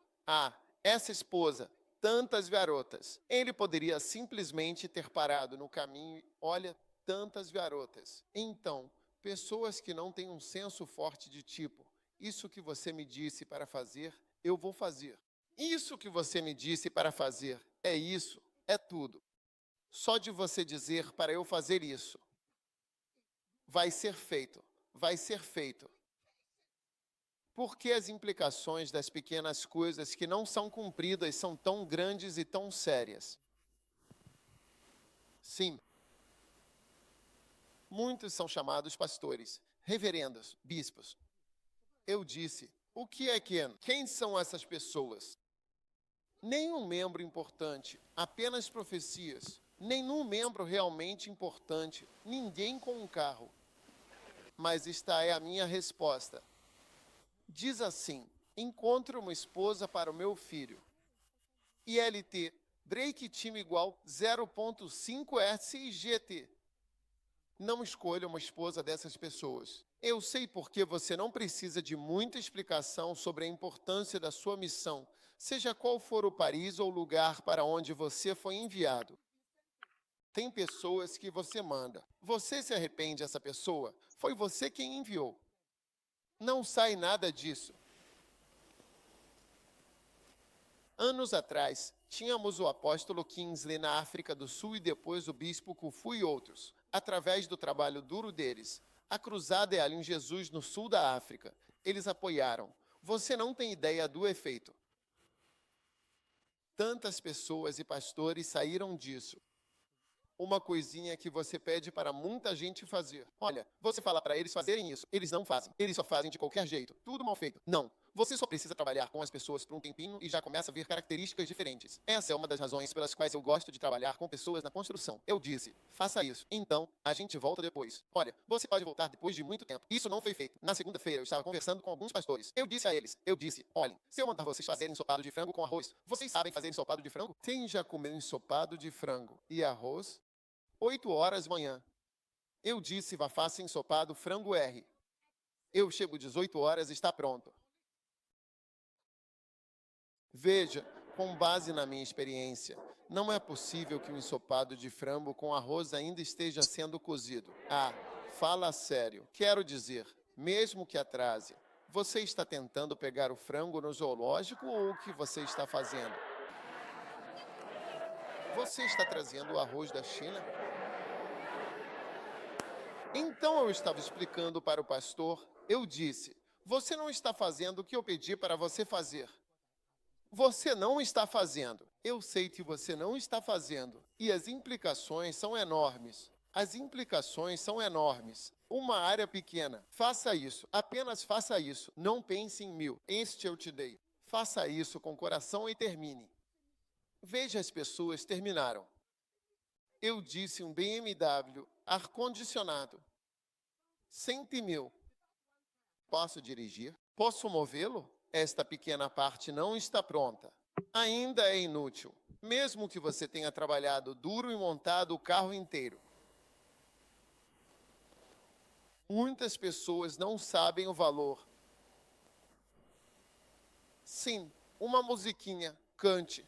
essa esposa, tantas garotas. Ele poderia simplesmente ter parado no caminho e, olha, tantas garotas. Então, pessoas que não têm um senso forte de tipo, isso que você me disse para fazer, eu vou fazer. Isso que você me disse para fazer, é isso, é tudo. Só de você dizer para eu fazer isso, vai ser feito, vai ser feito. Porque as implicações das pequenas coisas que não são cumpridas são tão grandes e tão sérias? Sim. Muitos são chamados pastores, reverendos, bispos. Eu disse, o que é que? Quem são essas pessoas? Nenhum membro importante, apenas profecias. Nenhum membro realmente importante, ninguém com um carro. Mas esta é a minha resposta. Diz assim, encontro uma esposa para o meu filho. ILT, break time igual 0.5 SIGT. Não escolha uma esposa dessas pessoas. Eu sei porque você não precisa de muita explicação sobre a importância da sua missão, seja qual for o país ou lugar para onde você foi enviado. Tem pessoas que você manda. Você se arrepende dessa pessoa? Foi você quem enviou. Não sai nada disso. Anos atrás, tínhamos o apóstolo Kingsley na África do Sul e depois o bispo Kufu e outros. Através do trabalho duro deles, a cruzada é ali em Jesus, no sul da África. Eles apoiaram. Você não tem ideia do efeito. Tantas pessoas e pastores saíram disso. Uma coisinha que você pede para muita gente fazer. Olha, você fala para eles fazerem isso. Eles não fazem. Eles só fazem de qualquer jeito. Tudo mal feito. Não. Você só precisa trabalhar com as pessoas por um tempinho e já começa a ver características diferentes. Essa é uma das razões pelas quais eu gosto de trabalhar com pessoas na construção. Eu disse, faça isso. Então, a gente volta depois. Olha, você pode voltar depois de muito tempo. Isso não foi feito. Na segunda-feira, eu estava conversando com alguns pastores. Eu disse a eles, olhem, se eu mandar vocês fazerem ensopado de frango com arroz, vocês sabem fazer ensopado de frango? Quem já comeu ensopado de frango e arroz? 8 horas da manhã. Eu disse, vá faça ensopado frango R. Eu chego 18 horas e está pronto. Veja, com base na minha experiência, não é possível que o ensopado de frango com arroz ainda esteja sendo cozido. Fala sério. Quero dizer, mesmo que atrase, você está tentando pegar o frango no zoológico ou o que você está fazendo? Você está trazendo o arroz da China? Então eu estava explicando para o pastor, eu disse, você não está fazendo o que eu pedi para você fazer. Você não está fazendo. Eu sei que você não está fazendo. E as implicações são enormes. As implicações são enormes. Uma área pequena. Faça isso. Apenas faça isso. Não pense em 1000. Este eu te dei. Faça isso com coração e termine. Veja, as pessoas terminaram. Eu disse um BMW, ar-condicionado. 100.000. Posso dirigir? Posso movê-lo? Esta pequena parte não está pronta. Ainda é inútil, mesmo que você tenha trabalhado duro e montado o carro inteiro. Muitas pessoas não sabem o valor. Sim, uma musiquinha, cante.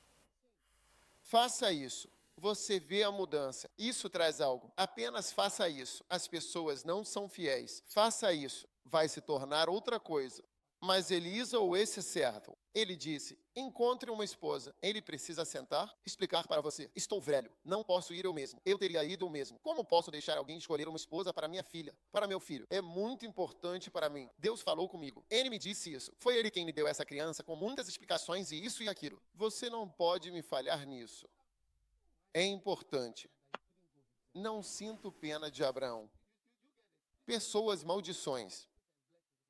Faça isso. Você vê a mudança. Isso traz algo. Apenas faça isso. As pessoas não são fiéis. Faça isso. Vai se tornar outra coisa. Mas Elisa ou esse servo? Ele disse, encontre uma esposa. Ele precisa sentar, explicar para você. Estou velho, não posso ir eu mesmo. Eu teria ido eu mesmo. Como posso deixar alguém escolher uma esposa para minha filha, para meu filho? É muito importante para mim. Deus falou comigo. Ele me disse isso. Foi ele quem me deu essa criança com muitas explicações e isso e aquilo. Você não pode me falhar nisso. É importante. Não sinto pena de Abraão. Pessoas maldições.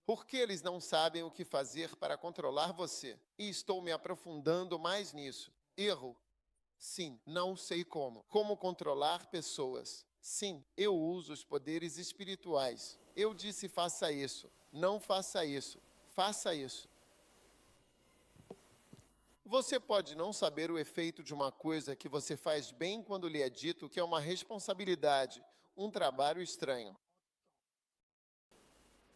Porque eles não sabem o que fazer para controlar você. E estou me aprofundando mais nisso. Erro. Sim, não sei como. Como controlar pessoas. Sim, eu uso os poderes espirituais. Eu disse faça isso. Não faça isso. Faça isso. Você pode não saber o efeito de uma coisa que você faz bem quando lhe é dito que é uma responsabilidade, um trabalho estranho.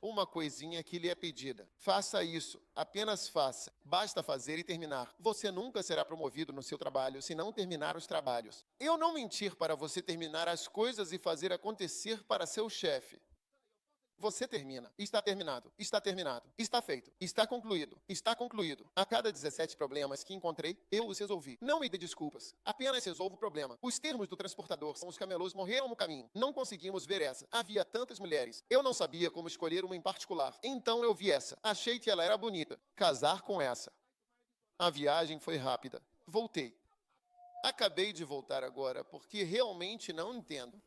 Uma coisinha que lhe é pedida. Faça isso, apenas faça. Basta fazer e terminar. Você nunca será promovido no seu trabalho se não terminar os trabalhos. Eu não mentir para você terminar as coisas e fazer acontecer para seu chefe. Você termina. Está terminado. Está terminado. Está feito. Está concluído. Está concluído. A cada 17 problemas que encontrei, eu os resolvi. Não me dê desculpas. Apenas resolvo o problema. Os termos do transportador são os camelôs morreram no caminho. Não conseguimos ver essa. Havia tantas mulheres. Eu não sabia como escolher uma em particular. Então eu vi essa. Achei que ela era bonita. Casar com essa. A viagem foi rápida. Voltei. Acabei de voltar agora porque realmente não entendo.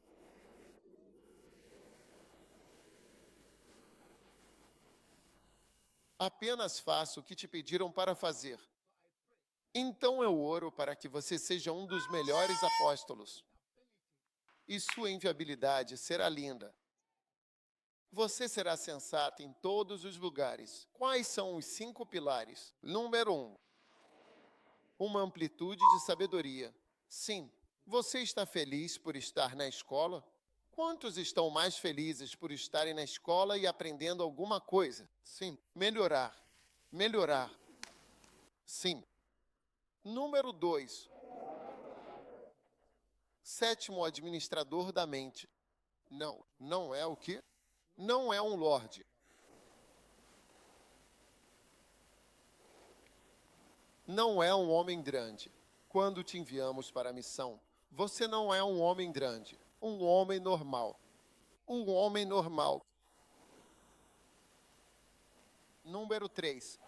Apenas faça o que te pediram para fazer. Então eu oro para que você seja um dos melhores apóstolos. E sua inviabilidade será linda. Você será sensato em todos os lugares. Quais são os 5 pilares? Número 1. Uma amplitude de sabedoria. Sim. Você está feliz por estar na escola? Quantos estão mais felizes por estarem na escola e aprendendo alguma coisa? Sim. Melhorar. Melhorar. Sim. Número 2. 7º administrador da mente. Não. Não é o quê? Não é um lorde. Não é um homem grande. Quando te enviamos para a missão, você não é um homem grande. Um homem normal. Um homem normal. Número 3.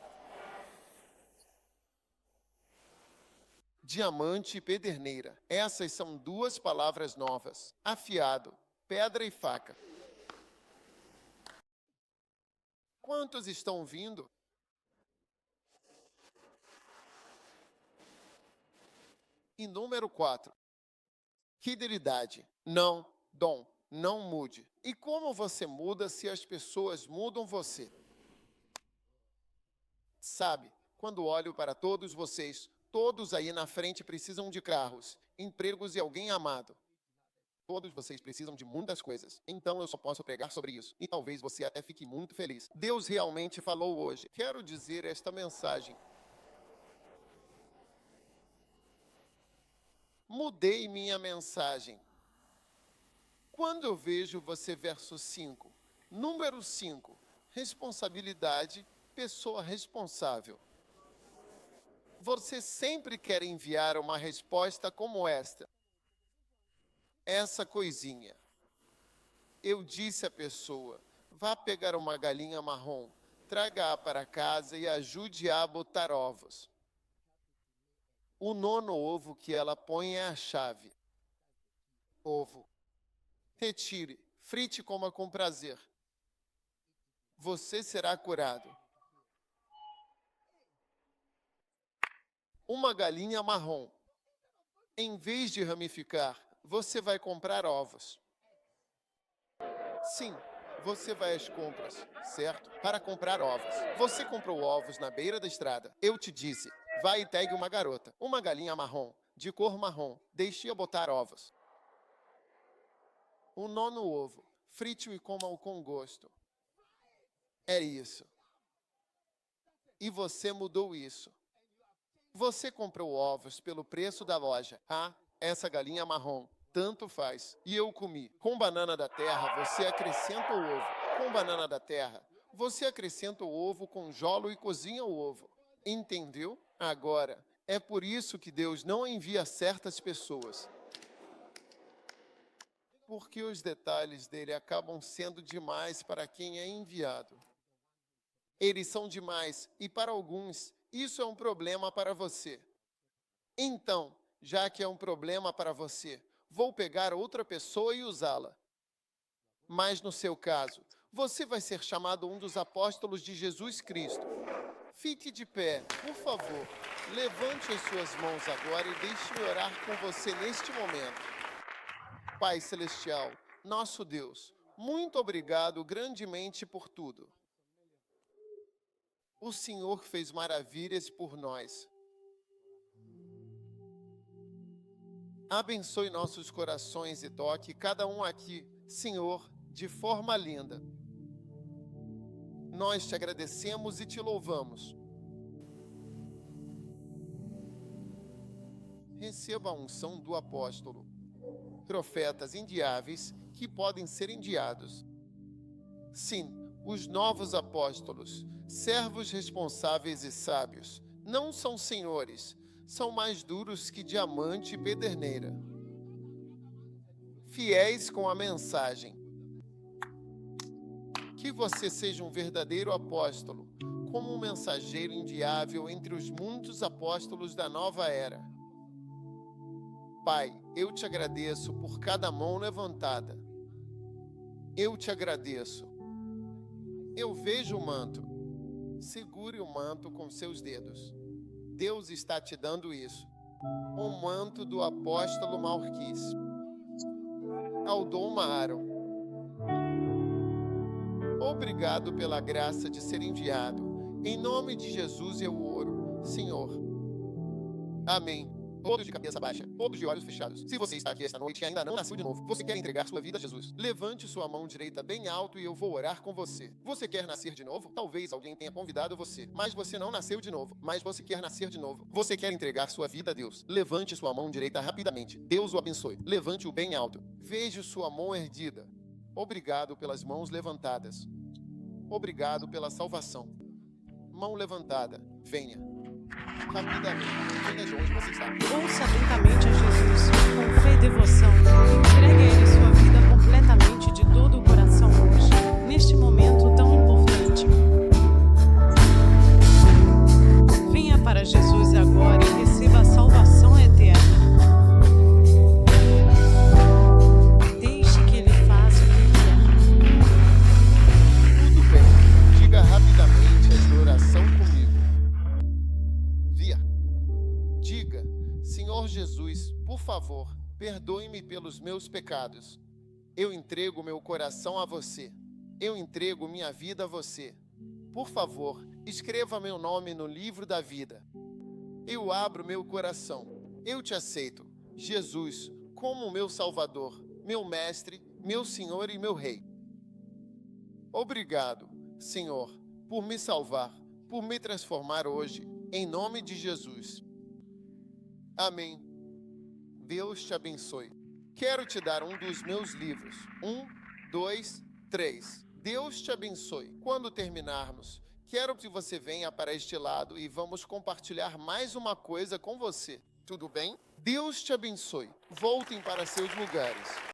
Diamante e pederneira. Essas são 2 palavras novas. Afiado, pedra e faca. Quantos estão vindo? E número 4. Fidelidade. Não, dom. Não mude. E como você muda se as pessoas mudam você? Sabe, quando olho para todos vocês, todos aí na frente precisam de carros, empregos e alguém amado. Todos vocês precisam de muitas coisas. Então eu só posso pregar sobre isso. E talvez você até fique muito feliz. Deus realmente falou hoje. Quero dizer esta mensagem. Mudei minha mensagem. Quando eu vejo você, verso 5, número 5, responsabilidade, pessoa responsável. Você sempre quer enviar uma resposta como esta. Essa coisinha. Eu disse à pessoa, vá pegar uma galinha marrom, traga-a para casa e ajude-a a botar ovos. O 9º ovo que ela põe é a chave. Ovo. Retire, frite e coma com prazer. Você será curado. Uma galinha marrom. Em vez de ramificar, você vai comprar ovos. Sim, você vai às compras, certo? Para comprar ovos. Você comprou ovos na beira da estrada. Eu te disse, vai e pegue uma garota, uma galinha marrom, de cor marrom. Deixe-a botar ovos. O 9º ovo, frite-o e coma-o com gosto. É isso. E você mudou isso. Você comprou ovos pelo preço da loja. Ah, essa galinha marrom. Tanto faz. E eu comi. Com banana da terra, você acrescenta o ovo. Com banana da terra, Você acrescenta o ovo com jolo e cozinha o ovo. Entendeu? Agora, é por isso que Deus não envia certas pessoas. Porque os detalhes dele acabam sendo demais para quem é enviado. Eles são demais e para alguns isso é um problema para você. Então, já que é um problema para você, vou pegar outra pessoa e usá-la. Mas no seu caso, você vai ser chamado um dos apóstolos de Jesus Cristo. Fique de pé, por favor. Levante as suas mãos agora e deixe-me orar com você neste momento. Pai Celestial, nosso Deus, muito obrigado grandemente por tudo. O Senhor fez maravilhas por nós. Abençoe nossos corações e toque cada um aqui, Senhor, de forma linda. Nós te agradecemos e te louvamos. Receba a unção do apóstolo. Profetas enviáveis que podem ser enviados. Sim, os novos apóstolos, servos responsáveis e sábios, não são senhores, são mais duros que diamante e pederneira. Fiéis com a mensagem. Que você seja um verdadeiro apóstolo, como um mensageiro enviável entre os muitos apóstolos da nova era. Pai, eu te agradeço por cada mão levantada. Eu te agradeço. Eu vejo o manto. Segure o manto com seus dedos. Deus está te dando isso. O manto do apóstolo Malquis. Aldoma Aaron. Obrigado pela graça de ser enviado. Em nome de Jesus eu oro, Senhor. Amém. Todos de cabeça baixa, todos de olhos fechados. Se você está aqui esta noite e ainda não nasceu de novo, você quer entregar sua vida a Jesus, levante sua mão direita bem alto e eu vou orar com você. Você quer nascer de novo? Talvez alguém tenha convidado você, mas você não nasceu de novo, mas você quer nascer de novo. Você quer entregar sua vida a Deus? Levante sua mão direita rapidamente. Deus o abençoe. Levante-o bem alto. Veja sua mão erguida. Obrigado pelas mãos levantadas. Obrigado pela salvação. Mão levantada. Venha. Rapidamente, venha de onde você está. Ouça atentamente a Jesus, com fé e devoção. Entregue a Ele sua vida completamente de todo o coração hoje, neste momento tão importante. Venha para Jesus agora e receba a salvação eterna. Deixe que Ele faça o que quer. Tudo bem. Diga rapidamente esta oração comigo. Diga, Senhor Jesus, por favor, perdoe-me pelos meus pecados. Eu entrego meu coração a você. Eu entrego minha vida a você. Por favor, escreva meu nome no livro da vida. Eu abro meu coração. Eu te aceito, Jesus, como meu Salvador, meu Mestre, meu Senhor e meu Rei. Obrigado, Senhor, por me salvar, por me transformar hoje, em nome de Jesus. Amém. Deus te abençoe. Quero te dar um dos meus livros. 1, 2, 3. Deus te abençoe. Quando terminarmos, quero que você venha para este lado e vamos compartilhar mais uma coisa com você. Tudo bem? Deus te abençoe. Voltem para seus lugares.